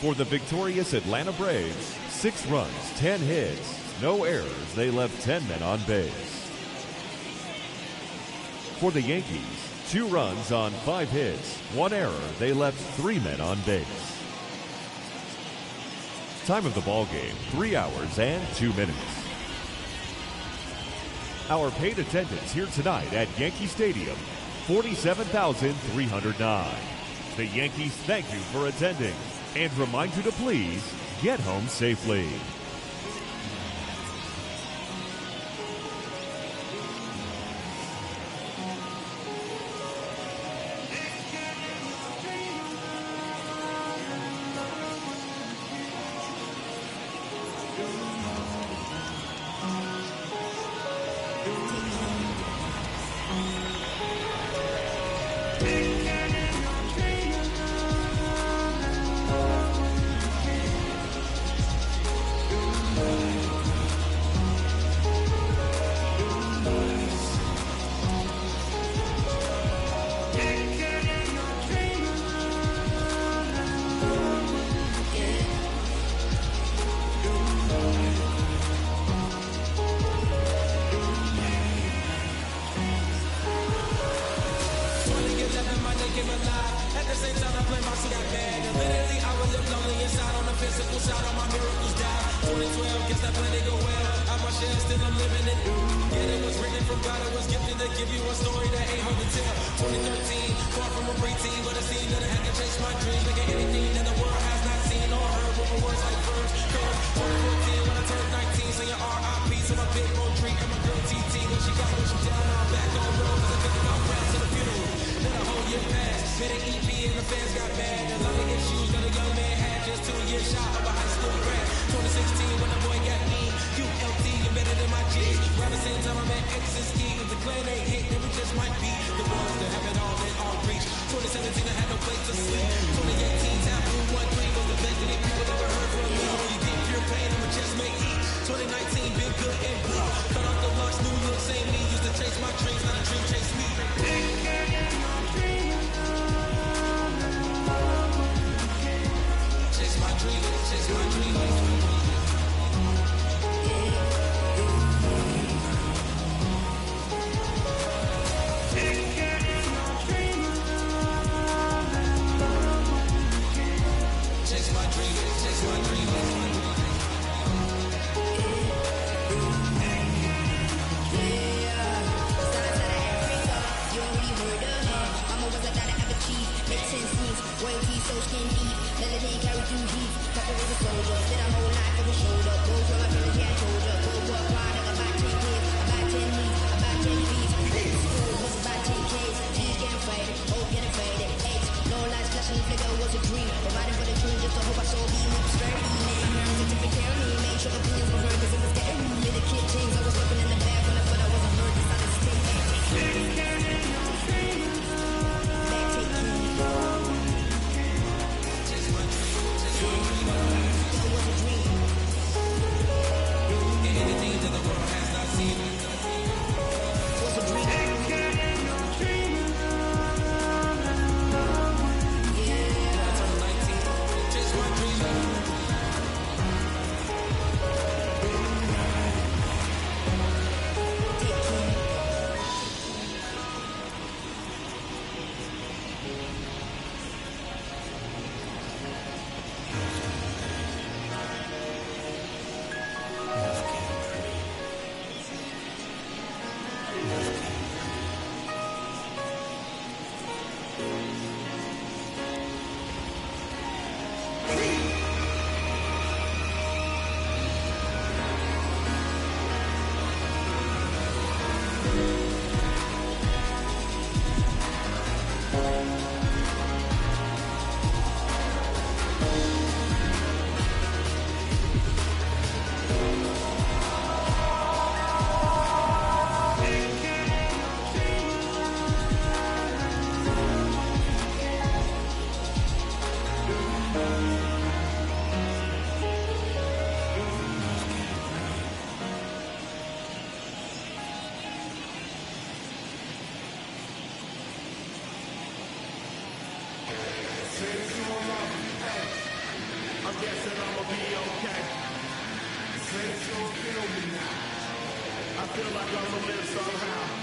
For the victorious Atlanta Braves, 6 runs, 10 hits, no errors. They left 10 men on base. For the Yankees, 2 runs on 5 hits, 1 error. They left 3 men on base. Time of the ball game, 3 hours and 2 minutes. Our paid attendance here tonight at Yankee Stadium, 47,309. The Yankees thank you for attending and remind you to please get home safely. feel like I'm gonna live somehow.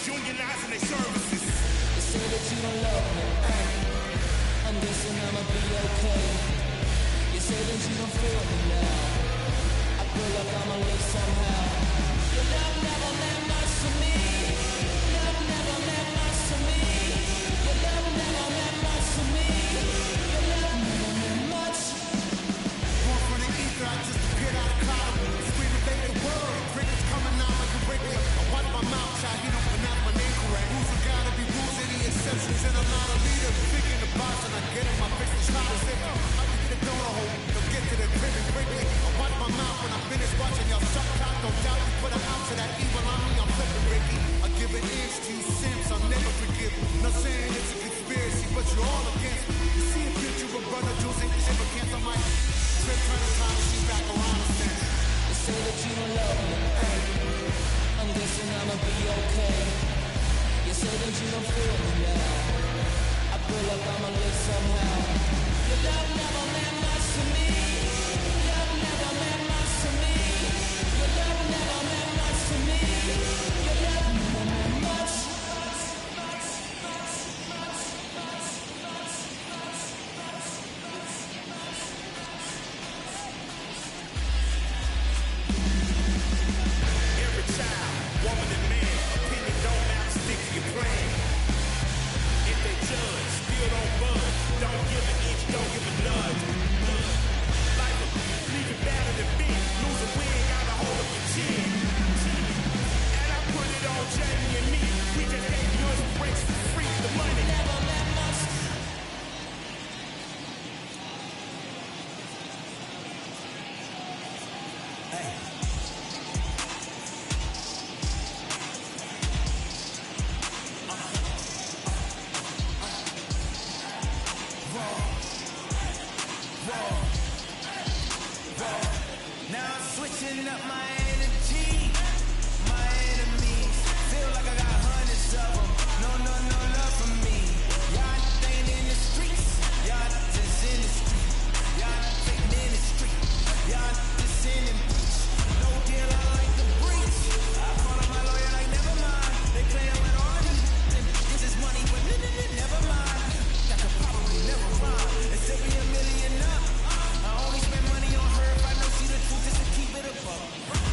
Unionizing their services. They say that you don't love me. I'm guessing I'ma be okay. You say that you don't feel me now. I feel like I'ma live somehow. Your love never meant much to me. Love never meant much to me. Your love never meant much to me. Your love never meant much. Born from the ether, I just appeared out of cloud. Screaming, make the world. Crickets coming out like a regular. I wipe my mouth, child, he don't pronounce my name correct. Rules are gotta be rules, any exceptions, and I'm not a leader. Thinking the box and I get in my fix and try to say, I can get a donut hole, don't get to the crib and quickly. I wipe my mouth when I finish watching y'all suck cock. Don't doubt you put an ounce of that evil on me, I'm flipping Ricky. I give an inch to you simps, I'll never forgive you. Not saying it's a conspiracy, but you're all against me. You see a picture of brother Jules ain't ever cancel my trip, trying to time she back around the stand. They say that you don't love me. I'm guessing I'ma be okay. You say that you don't feel me now. I feel like I'ma live somehow. Your love never meant much to me. Love never meant much to me. Your love never meant much to me. Your love never meant much. Every child, woman and man, opinion don't matter, stick to your plan. If they judge, still don't budge, don't give an inch, don't give a nudge. Life will leave you battered and bent, lose a win, gotta hold up your chin. And I put it on Jamie and me, we just gave you us breaks for free, the money never meant much. Now I'm switching up my energy. My enemies feel like I got hundreds of them. No love for me. Y'all ain't in the streets. Y'all just in the street. Y'all fake ministry. Y'all just in the breach. No deal, I like the breach. I call up my lawyer like never mind. They playing with all of these. This is money, but never mind. That could probably never rhyme. And still be $1 million up. I only spend money on her if I know she the truth is to keep it above.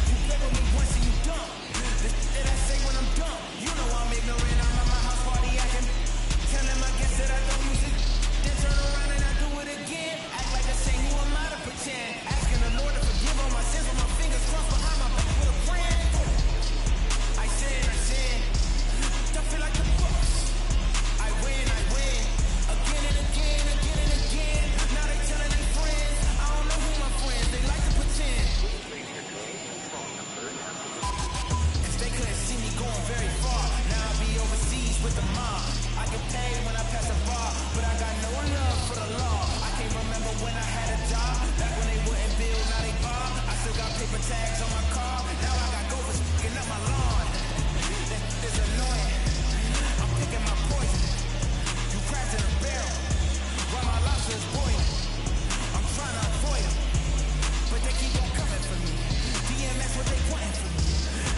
You play with me once and you dumb. This that I say when I'm dumb. You know I'm ignorant, I'm at my house party acting. Telling my guests that I don't use it. Then turn around and I do it again. Act like the same, who am I to pretend? Asking the Lord to forgive all my sins with my fingers crossed behind my back with a friend. I sin. Don't feel like the books. I win. Again and again. Now they telling their friends. I don't know who my friends, they like to pretend. Cause they couldn't see me going very far. Now I be overseas with the mob. I get paid when I pass a bar, but I got no love for the law. I can't remember when I had a job. Back when they wouldn't build, now they bar. I still got paper tags on my car. Now I got gophers picking up my lawn. It's annoying. I'm picking my poison. You crabs in a barrel, while my lobster is boiling. I'm trying to avoid them, but they keep on coming for me. DMX, what they wanting from me?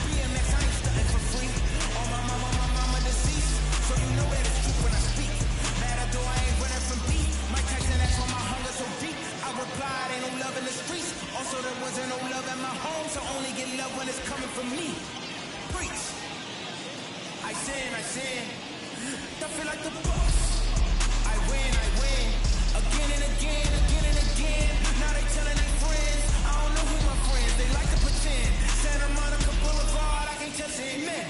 BMX, I ain't stunting for free. Oh, my mama deceased, so you know that it's true when I speak. Mad I I ain't running from beat. Mike Tyson, that's why my hunger so deep. I replied, ain't no love in the streets. Also, there wasn't no love at my home, so only get love when it's coming from me. Preach. I sin. Don't feel like the books. I win. Again and again. Now they telling their friends. I don't know who my friends, they like to pretend. Santa Monica Boulevard, I can't just admit.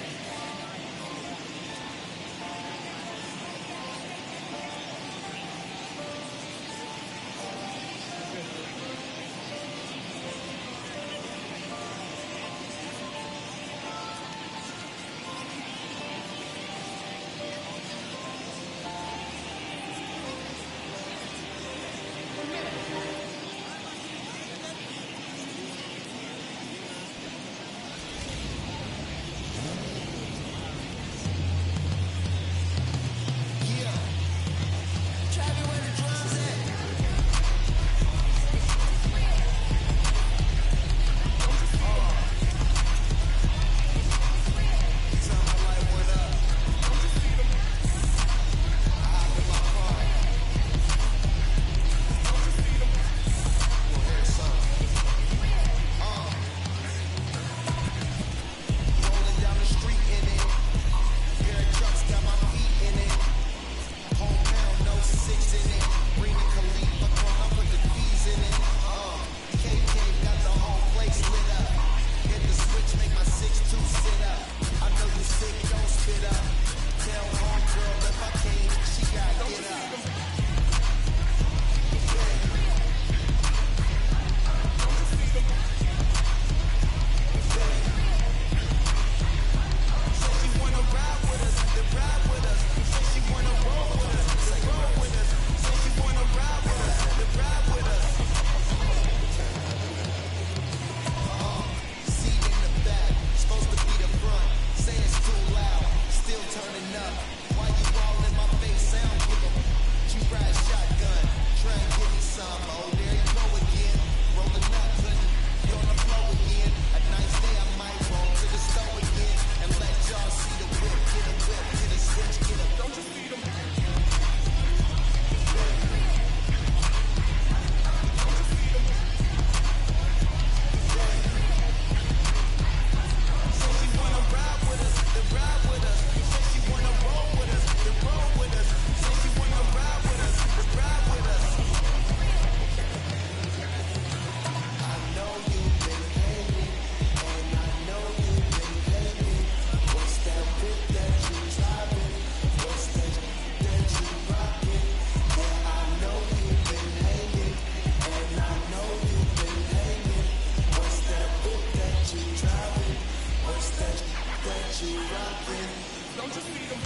Don't you see them?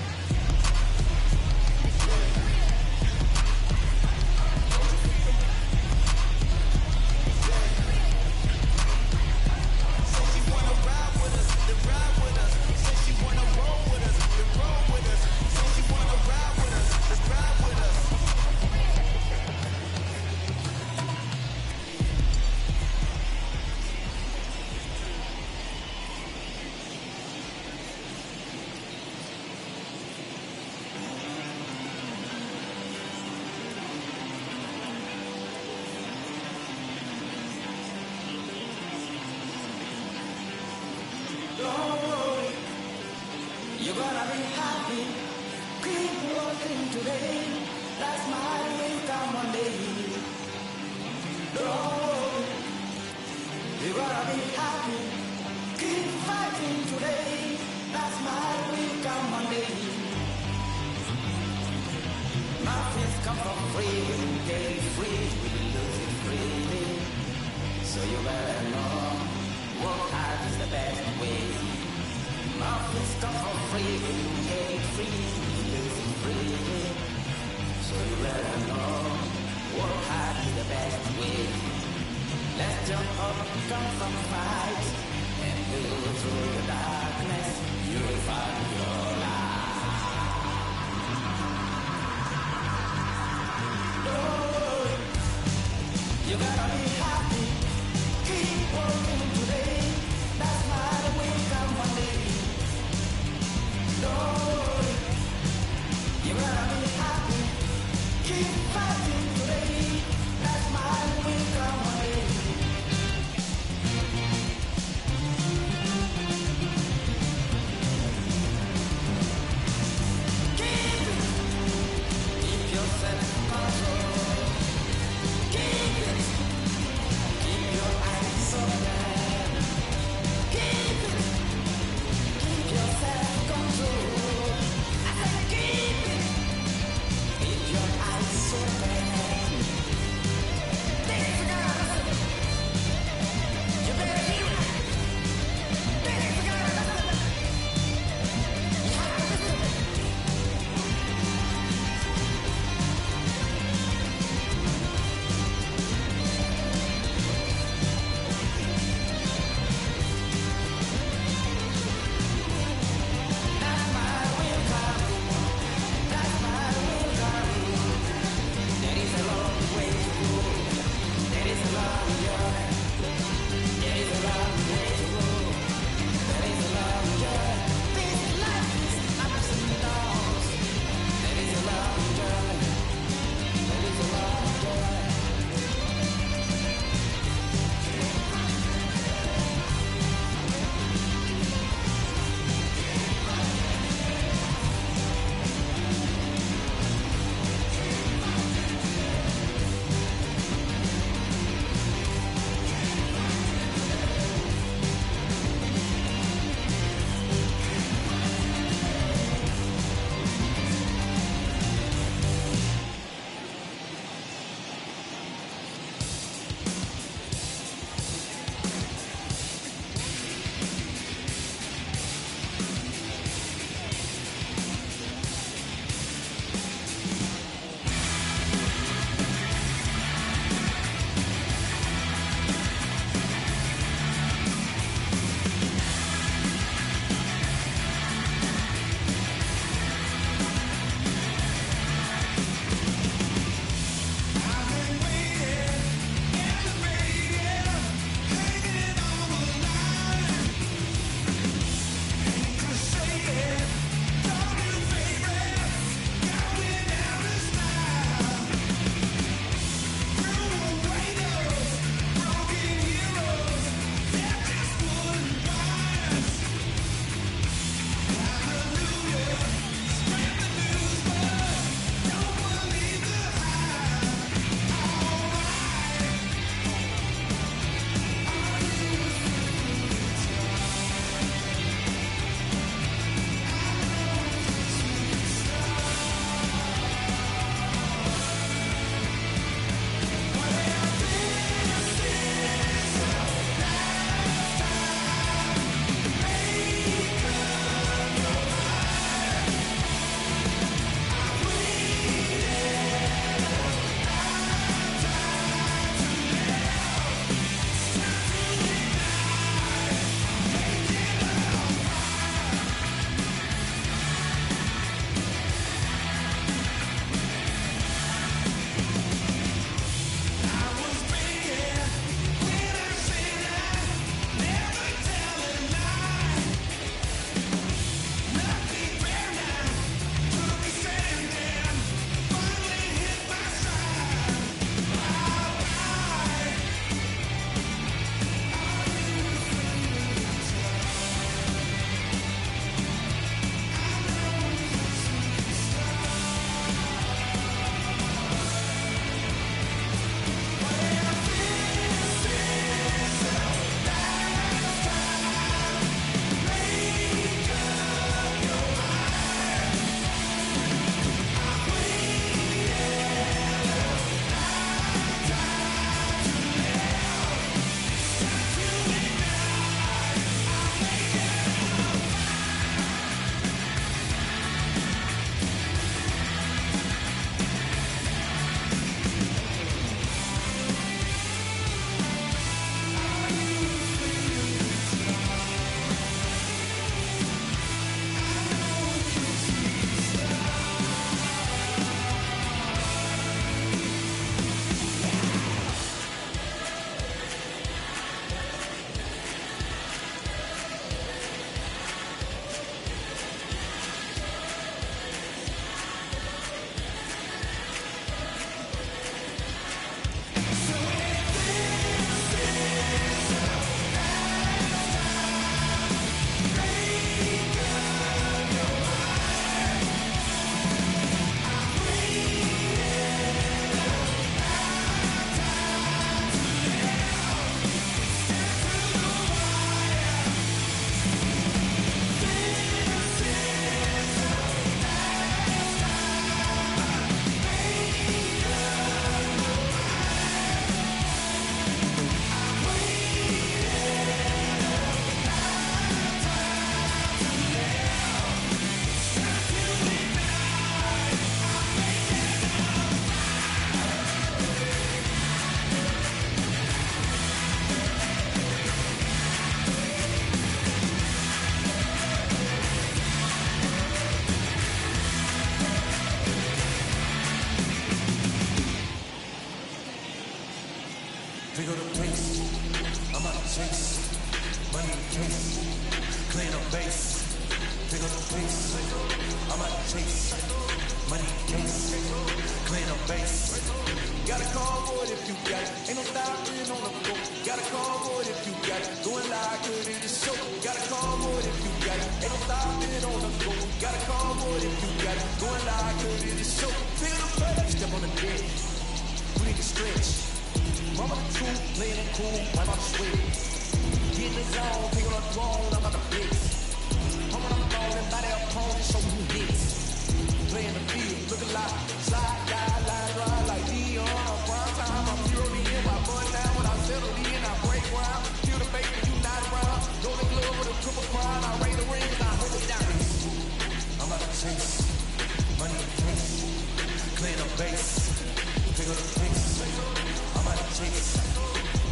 You're gonna be happy, keep working today. That's my income one day. Don't worry. You're gonna be happy, keep fighting today. That's my income one day. Nothing's come for free, get it free, we lose it freely. So you better know, work hard is the best way. Nothing's come for free, you get it free, you lose it freely. So you better know, work hard is the best way. Let's jump up, come from fight, and go through the darkness, you'll find your light. Lord, you gotta be happy, keep working today, that's my way, come one day. Lord, you gotta be happy, keep fighting today, that's my way, come one day. base, pick up the pace. I'm out to chase, money case, clean up base. Got a call for it if you got it. Ain't no stopping on the go. Got a call for it if you got it. Going live, good in the show. Got a call for it if you got it. Ain't no stopping on the go. Got a call for it if you got it. Going live, good in the show. Pick up the pace. Step on the deck. We need to stretch. Mama the truth, playing it cool, wipe out the sweat. Get in the zone, take on the throne, I'm about to fix. I'm on the phone and body opponent, show me who hits. Playing the field, looking like slide, guy, line, ride like Dion. On prime time, I'm zero to in, I bun down when I settle in, I break ground. Feel the baby, you not around. Golden glove with a triple crown, I raise the ring and I hold it down. I'm about to chase, money in case, clean up base, pick up the pace. I'm out to chase,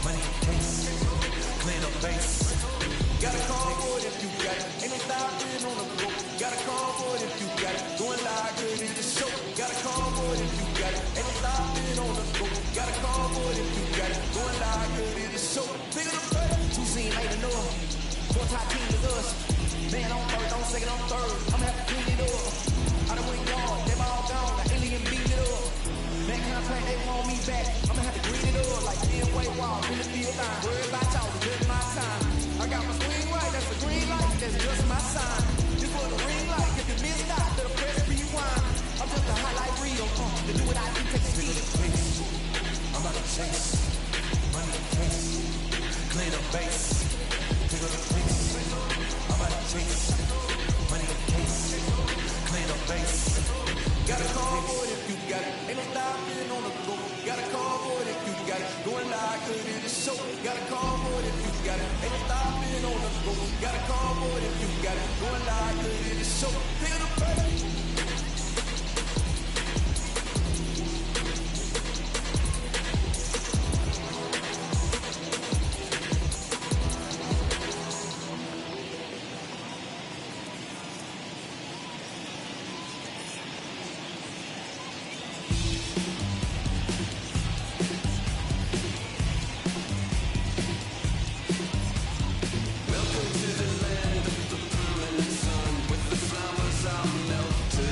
money in case, clean up base. Got a call for it if you got it. Ain't no stopping on the go. Got a call for it if you got it. Going live, good in the show. Got a call for it if you got it. Ain't no stopping on the go. Got a call for it if you got it. Going live, good in the show. Big of the play. Two scene ain't enough. Four top team is us. Man on first, on second, on third. I'ma have to clean it up. I done went yard, they all gone. The alien beat it up. Man contract, they want me back. I'ma have to green it up like Way Wall in the field line. Worry about y'all, just my time. I got my swing right, that's the green light, that's just my sign. Just for the ring light, if you miss that, to the press rewind. I'm just a highlight reel, to do what I do, take the speed. I'm about to chase, money in case, clean up base, pick up the pace. I'm about to chase, money in case, clean up base. Got a call for it if you got it, ain't no stopping on the go. Got a call for it if you got it, going live, good in the show. Got a call for it if you got it, ain't no stopping on the go. Got a call for it if you got it, going live, good in the show. Pick up the pace. Welcome to the land of the permanent sun, with the flowers all melted.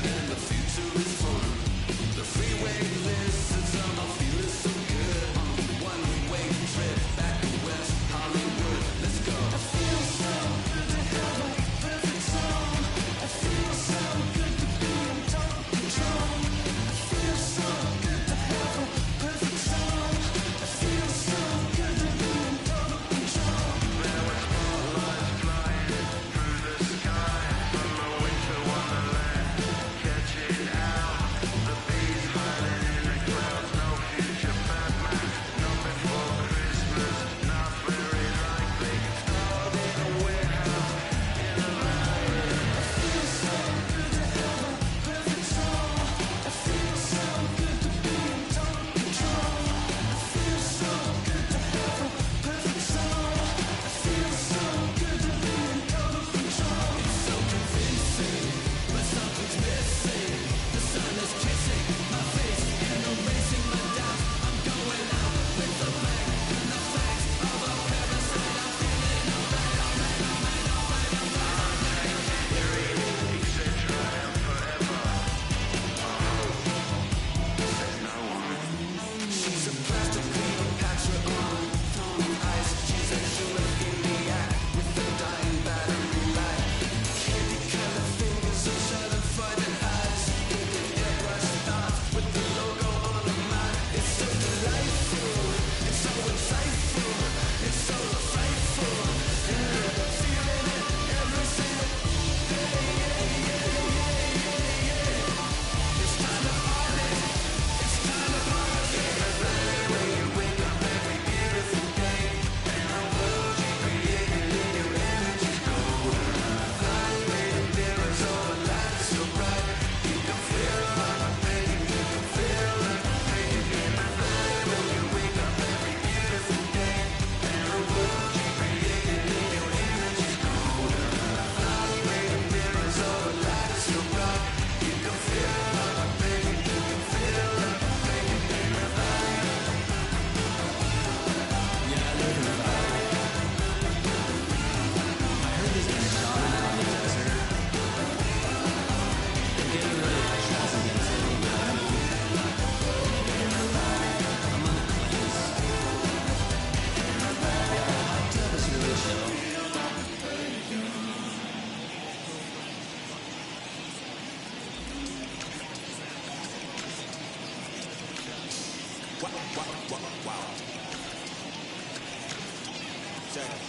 Wow. Check it.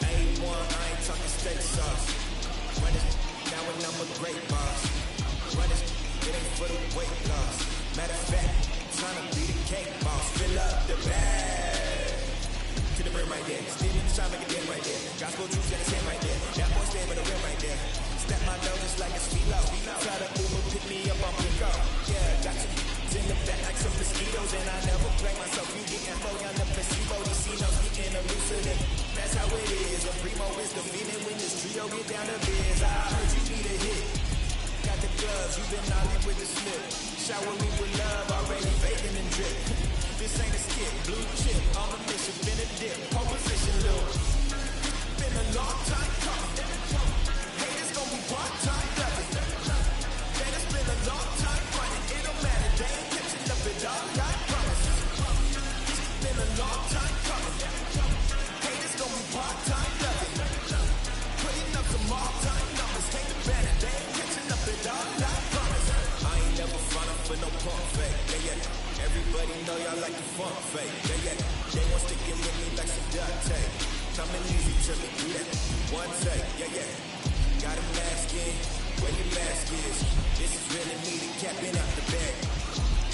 A1, I ain't talking steak sauce. Run it now when I'm a great boss. Run it, it ain't for the weight loss. Matter of fact, trying to be the cake boss. Fill up the bag to the brim right there. Steven trying to make a dent right there. Gospel juice got his hand right there. That boy stay with the rim right there. Step my dough just like it's Philo. Try to Uber, pick me up on Pico. Yeah, got you in the back like some mosquitoes. And I never play myself. You getting flow on the placebo. These C-notes getting elusive. That's how it is. A primo is the feeling when this trio get down to biz. I heard you need a hit. Got the gloves, you been all in with the slip. Shower me with love, already bathing and drip. This ain't a skit, blue chip, on a mission, been a dip, pole position, look. Been a long time coming. Haters gon' be part-time loving. Man, it's been a long time running. It don't matter, they ain't catching up at all, I promise. It's been a long time coming. Haters gon' be part-time loving. Putting up some all-time numbers. Ain't the banner, they ain't catching up at all, I promise. I ain't never falling for no pump fake. Yeah. Everybody know y'all like the funk fake. Yeah. They want sticking with me like some duct tape. Coming easy to me, do that. One take, yeah. Got a mask in, where your mask is. This is really me, the capping out the bag.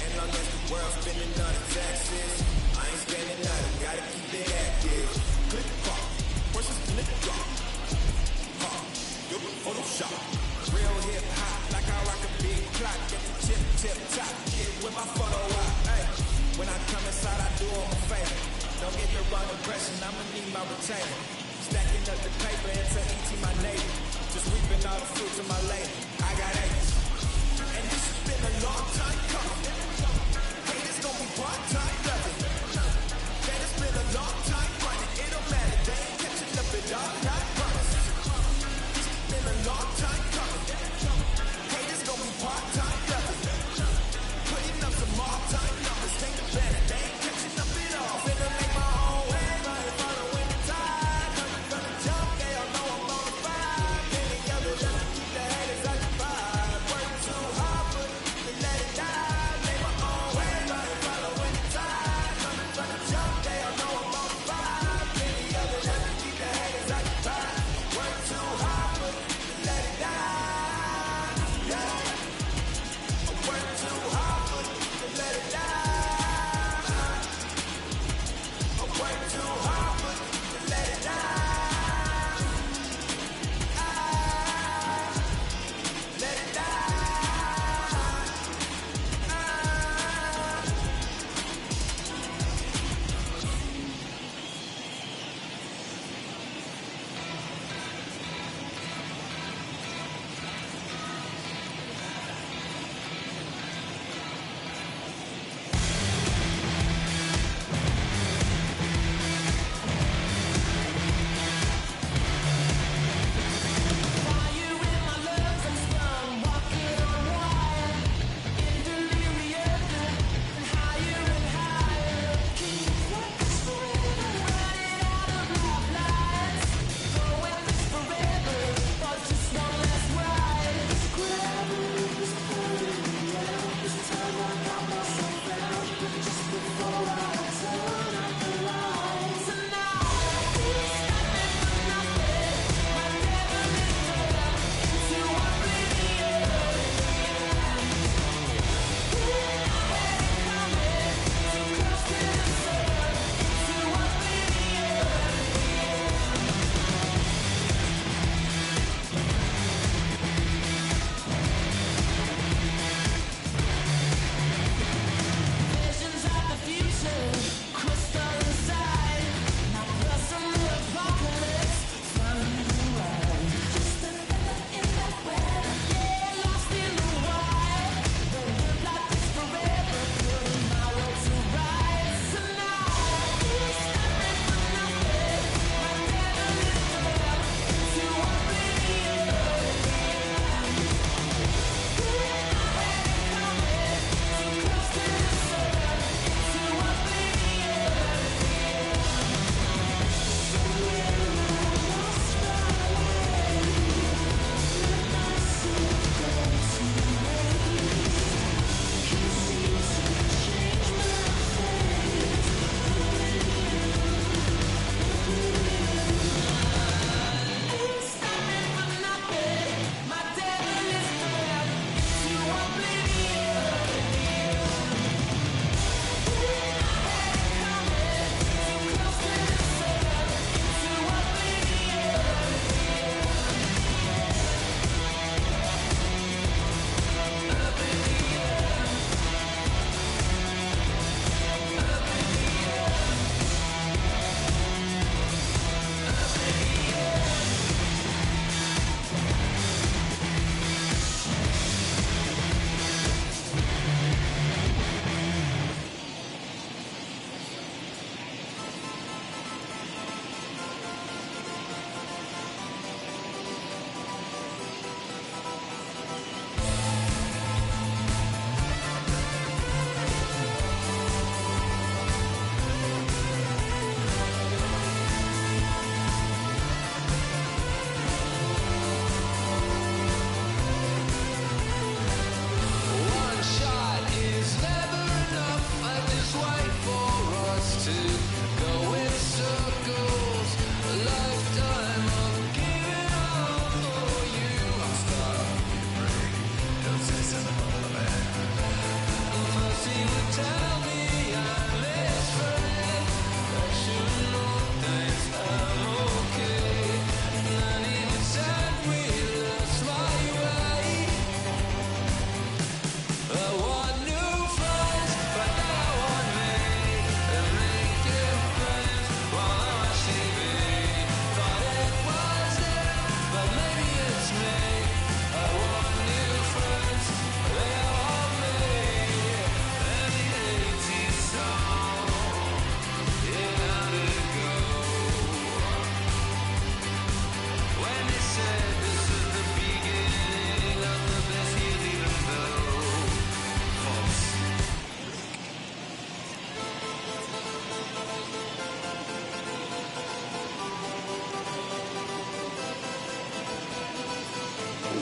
And long as the world's spending on the taxes, I ain't standing out, I gotta keep it active. Click pop, where's this click drop? Pop, yo, Photoshop. Real hip hop, like I rock a big clock. Get the tip top, get with my photo out. Hey, when I come inside, I do all my favor. Don't get the wrong impression, I'ma need my retainer. Stacking up the paper into each my neighbor. Just reaping all the fruits of my labor. I got acres. And this has been a long time coming. Haters gon' be part-time loving. Man, it's been a long time running. It don't matter, they ain't catching up at all, I promise. It's been a long time coming. Haters gon' be part-time loving. Putting up some all-time numbers. Take the banner, they ain't catching up at all. Finna make my own way, following the tide. Gonna jump, they all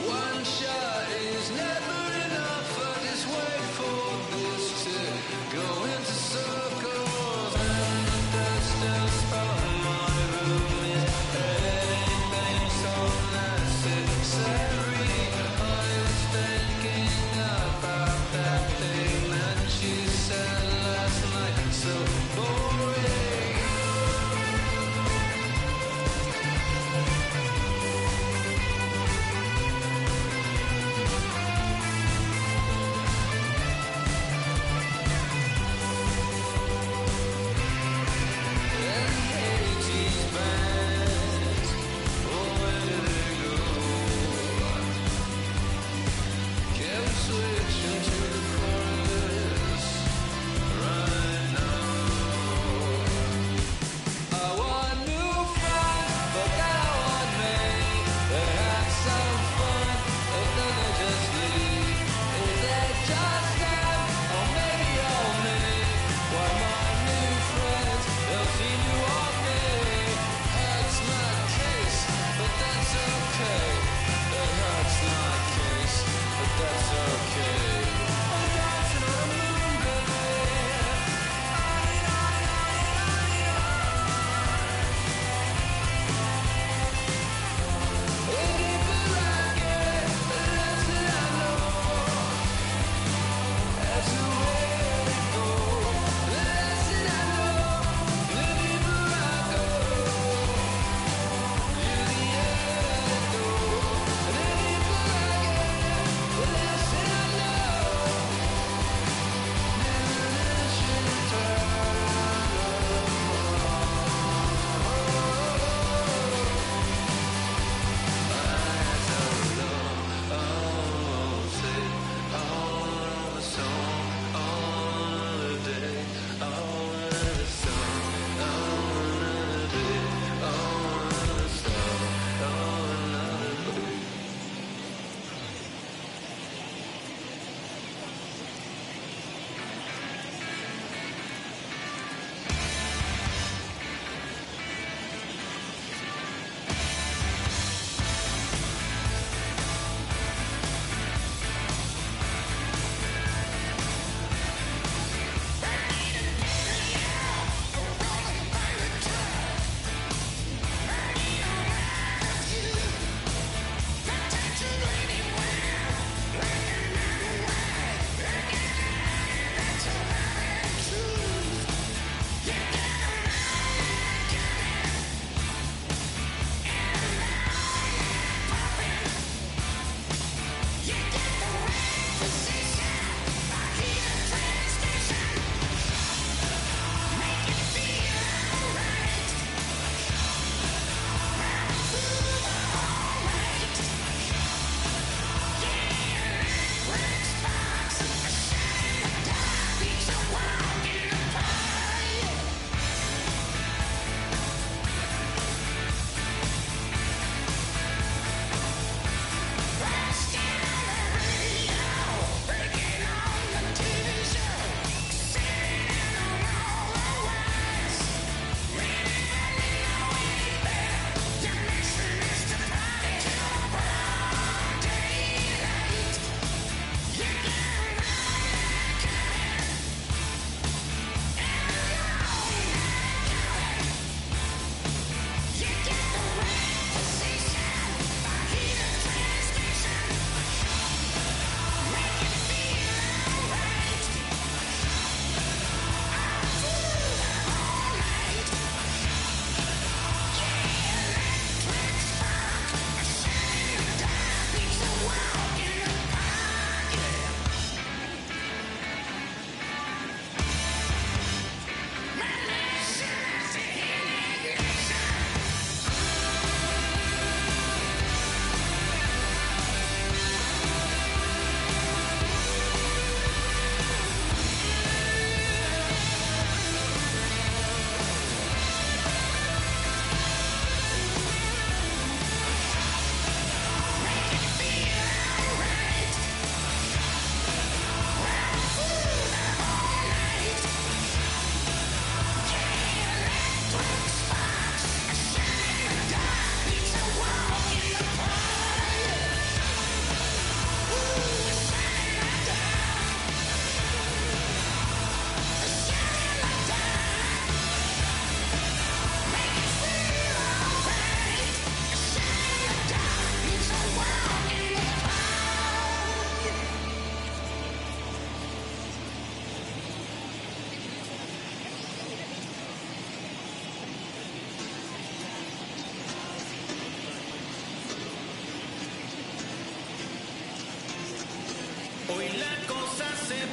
One shot is never enough. I just wait for this to go into circles. And the dust else from my room is bang so necessary. I was thinking about that thing that you said last night. So boring.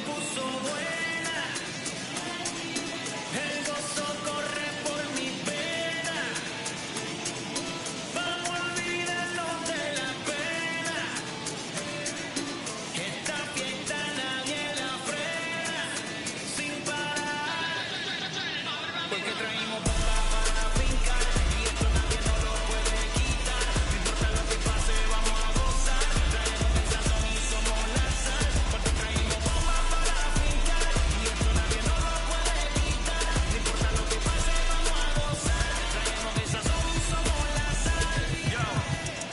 puso buena. El gozo corre por mi pena. Vamos a olvidarnos de la pena. Esta fiesta nadie la frena. Sin parar. Porque traímos bomba para fincar. Y esto nadie nos lo puede quitar. No importa lo que pase, vamos a gozar. Traemos el sazón y somos la sal. Porque traímos bomba para fincar. Y esto nadie nos lo puede quitar. No importa lo que pase, vamos a gozar. Traemos el sazón y somos la sal. Yo,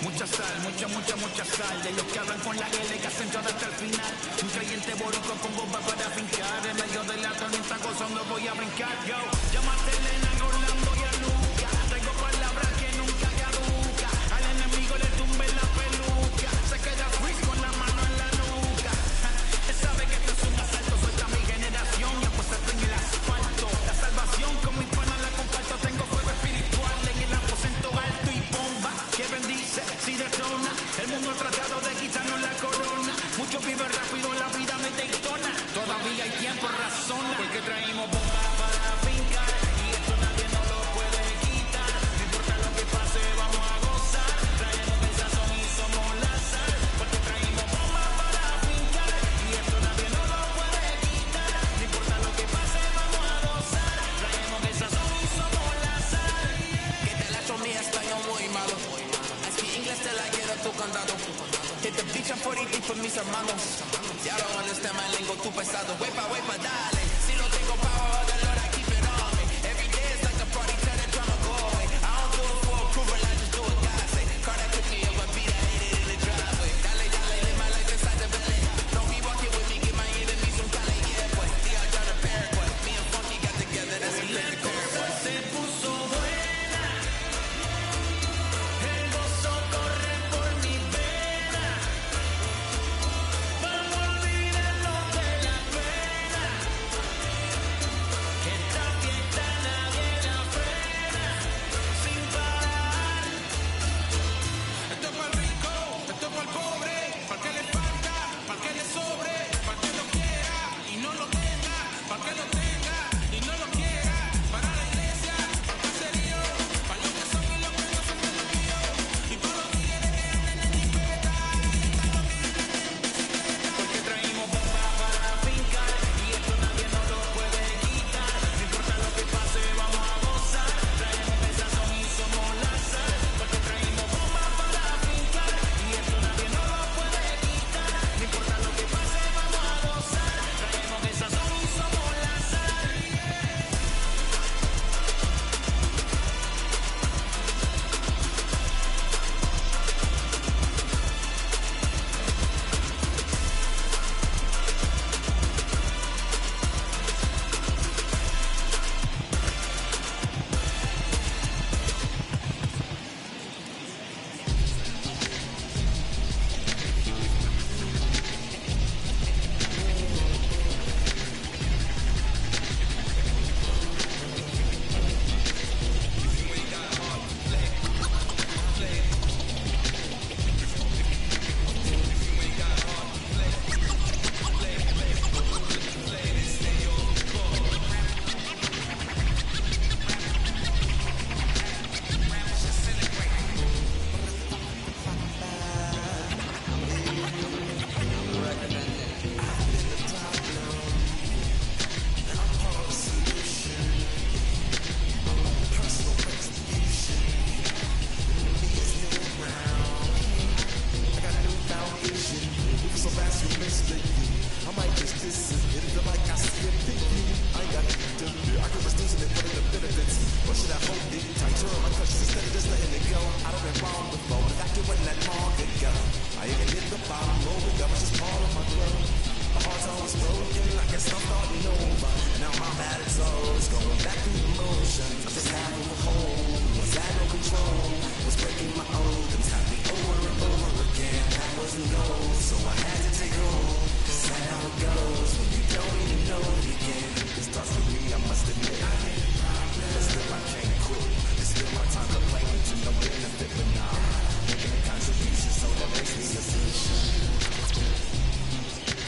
mucha sal, mucha sal. De los que hablan con la L que hacen todo hasta el final. Un creyente boricua con bomba para fincar. En medio de la tormenta gozando voy a brincar. Yo, llámate Elena, Orlando y a Luca. Traigo palabras que nunca caduca. Al enemigo le tumbe la peluca. Se queda freeze con la mano en la nuca. Él sabe que esto es un asalto. Suelta mi generación y apuéstate en el asfalto. La salvación con mis panas la comparto. Tengo fuego espiritual en el aposento alto y bomba que bendice si detona. El mundo ha tratado de quitarnos la corona. Muchos viven rápido, la vida me Daytona. Todavía hay tiempo, razona. Porque traímos bomba para fincar. Y esto nadie nos lo puede quitar. No importa lo que pase, vamos a gozar. Traemos el sazón y somos la sal. Porque traímos bomba para fincar. Y esto nadie nos lo puede quitar. No importa lo que pase, vamos a gozar. Traemos el sazón y somos la sal. Que te la mi español muy malo. I speak English till I get a tu condado. Hit the beach, I'm 40 deep with mis hermanos. Ya don't understand my lingo, tu pesado. Wepa, dale. Si lo tengo power, the Lord, I keep it on me. Every day is like a party, tell the drama go away. I don't do it for approval, I just do it God say. Car that took me up a beat, I hate it in the driveway. Dale, live my life inside the belly. Don't be walking with me, get my enemies from Cali, yeah, boy. The odds are the Paraguay. Me and Funky got together, that's a crazy Paraguay. Se puso buena. El gozo corre por mi pena. Vamos a olvidarnos de la pena. Esta fiesta nadie la frena. Sin parar. Esto es para el rico, esto es para el pobre, para el que le falta, para el que le sobre, para el que lo quiera y no lo tenga, para el que lo tenga y no lo quiera, para la iglesia, para el caserío, para los que son y los que no son de los míos, y para los tigres que andan en jipeta. Porque traímos bomba para fincar. Y esto nadie nos lo puede quitar. No importa lo que pase, vamos a gozar. Traemos el sazón y somos la sal. Porque traímos bomba para fincar. Y esto nadie nos lo puede quitar. No importa lo que pase, vamos a gozar. Traemos el sazón y somos la sal.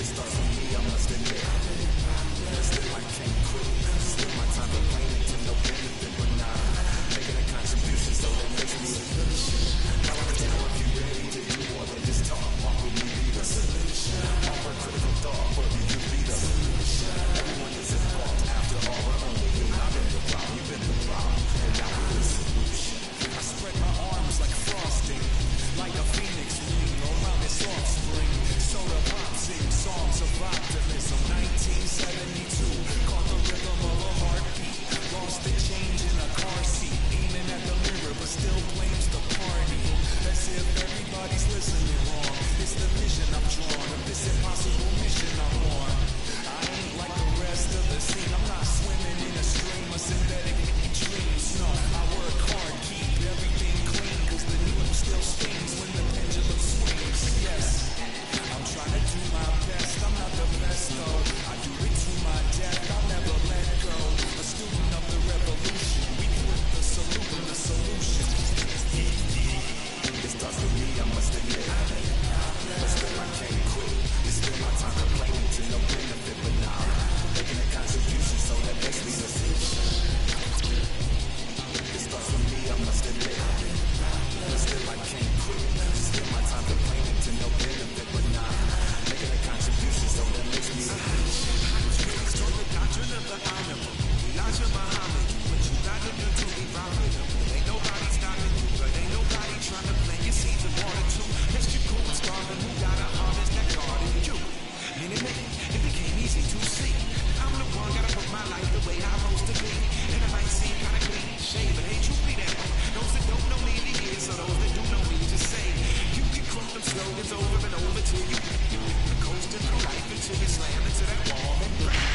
It starts with me, I must admit. water too. Let's keep cool and starving. Who got a heart is that guarding you? Minute, it became easy to see. I'm the one, gotta put my life the way I'm supposed to be. And it might seem kinda cliche, but hey, truth be that. Those that don't know me to hear, so those that do know me just say. You can quote them slogans over and over till you coasting through life until you slam into that wall and break.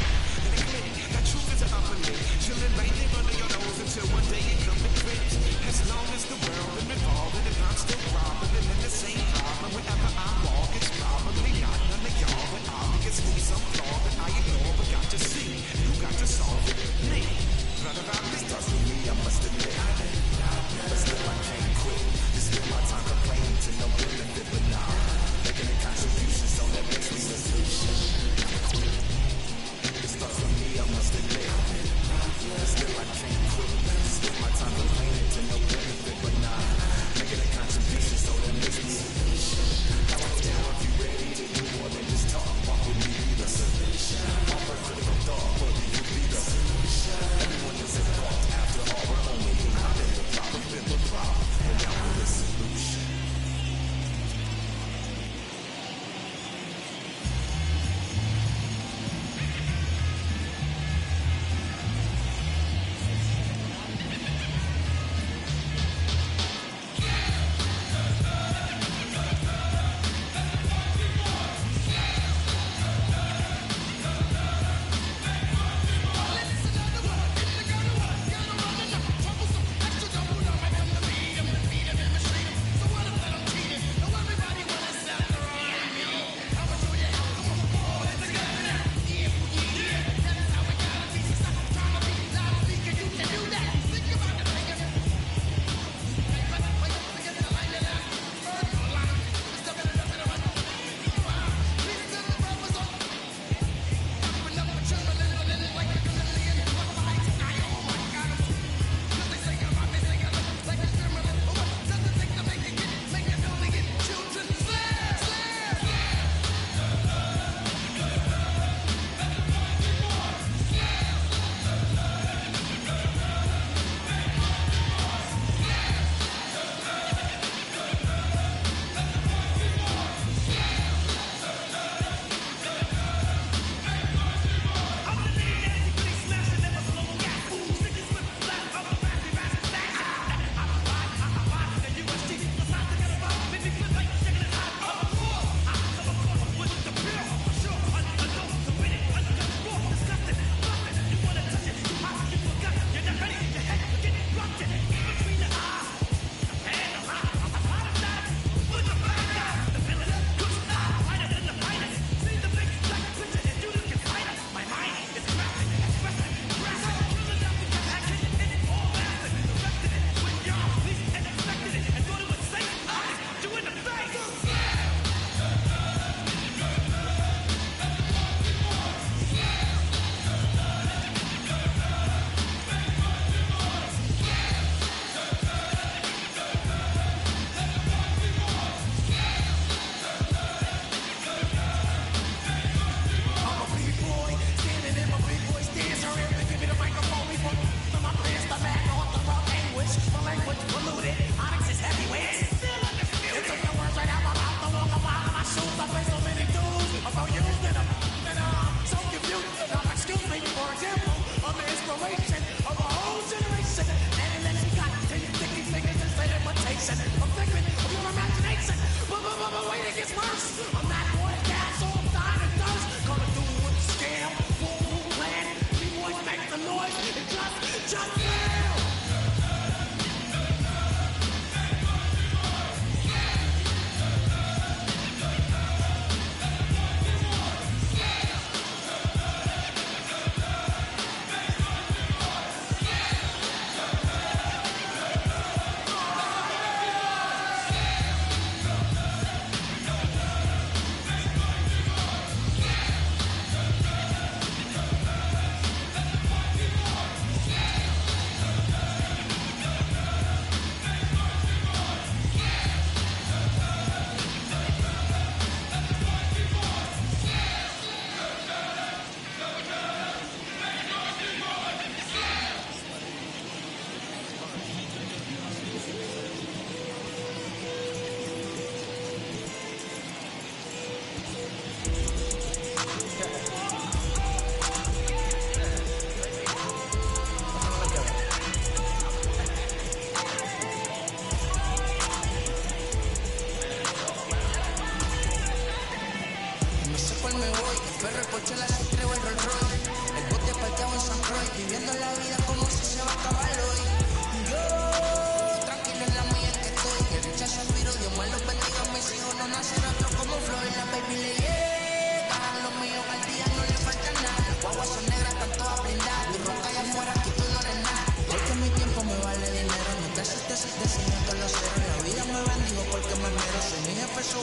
And it click, that truth is an upper lip, chilling right there under your nose until one day it comes to grips. As long as the world is revolving and I'm still robbing and in the same problem whenever I walk, it's probably not none of y'all, but obviously some flaw that I ignore, but got to see, you got to solve it. Me, run about this, touching me, I'm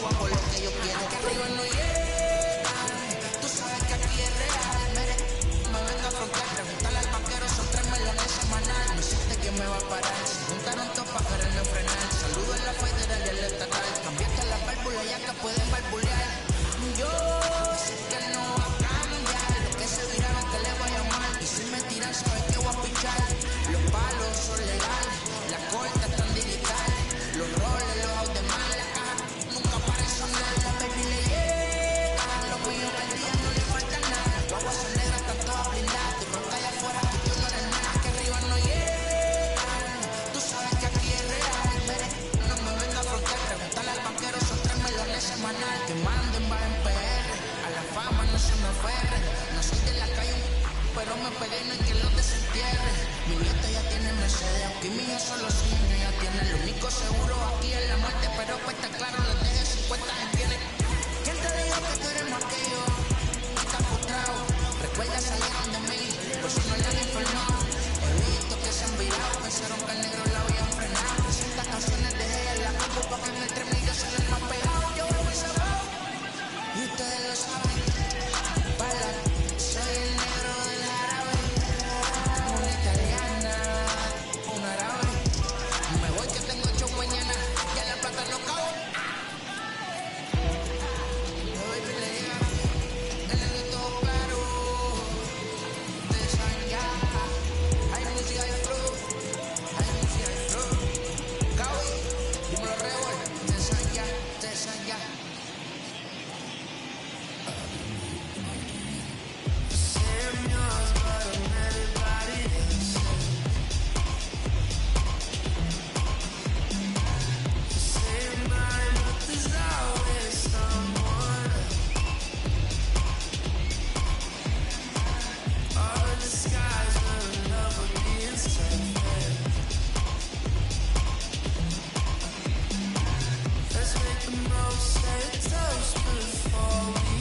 yo hago lo que yo quiero. Que arriba no llegan, tú sabes que aquí es real. Mere, me vengo a frontear, preguntarle al banquero, son 3 melones semanal. No existe quien me va a parar, se juntaron todos para quererme frenar. Saludo en la federal y el estatal, cambiaste la válvula ya que pueden barbulear. Yo sé que no va a cambiar, lo que se viraron que le voy a amar. Y si me tiran sabes que voy a pichar. Los palos son legales, la corta están digital. Los roles, los autos de mal, la caja nunca para sonar. La baby le llega, los míos al día no le falta nada. Las guaguas son negras, están todas blindadas. Tu ronca allá afuera, que tú no eres nada. Que arriba no llegan, tú sabes que aquí es real. Mere, no me venga a frontear, preguntarle al banquero, son 3 melones semanal. Que manden va en PR, a la fama no se me aferre. No soy de la calle, pero me pegué y no hay quien lo desentierre. Mi nieto ya tiene Mercedes, aunque mi hijo solo 100 años ya tiene. Lo único seguro aquí es la muerte, pero pues está claro, les dejé 50 en tiene. ¿Quién te dijo que tú eres más que yo? Estás frustrado, recuerda salieron de mí, por si no le han informado. He visto que se han virado, pensaron que el negro la habían frenado. 60 canciones dejé en la compu para que en el 3000 yo soy el más pegado. Yo voy muy sabado, y ustedes lo saben. Bala, soy el negro del árabe, una italiana, un árabe. Me voy que tengo show mañana, ya la plata no cabe. La baby le llega, el negro todo claro. Ustedes saben ya, hay música y flow, hay música y flow. Cabe, dímelo Rebol, ustedes saben ya, ustedes saben ya. Let's make the most, say toast before we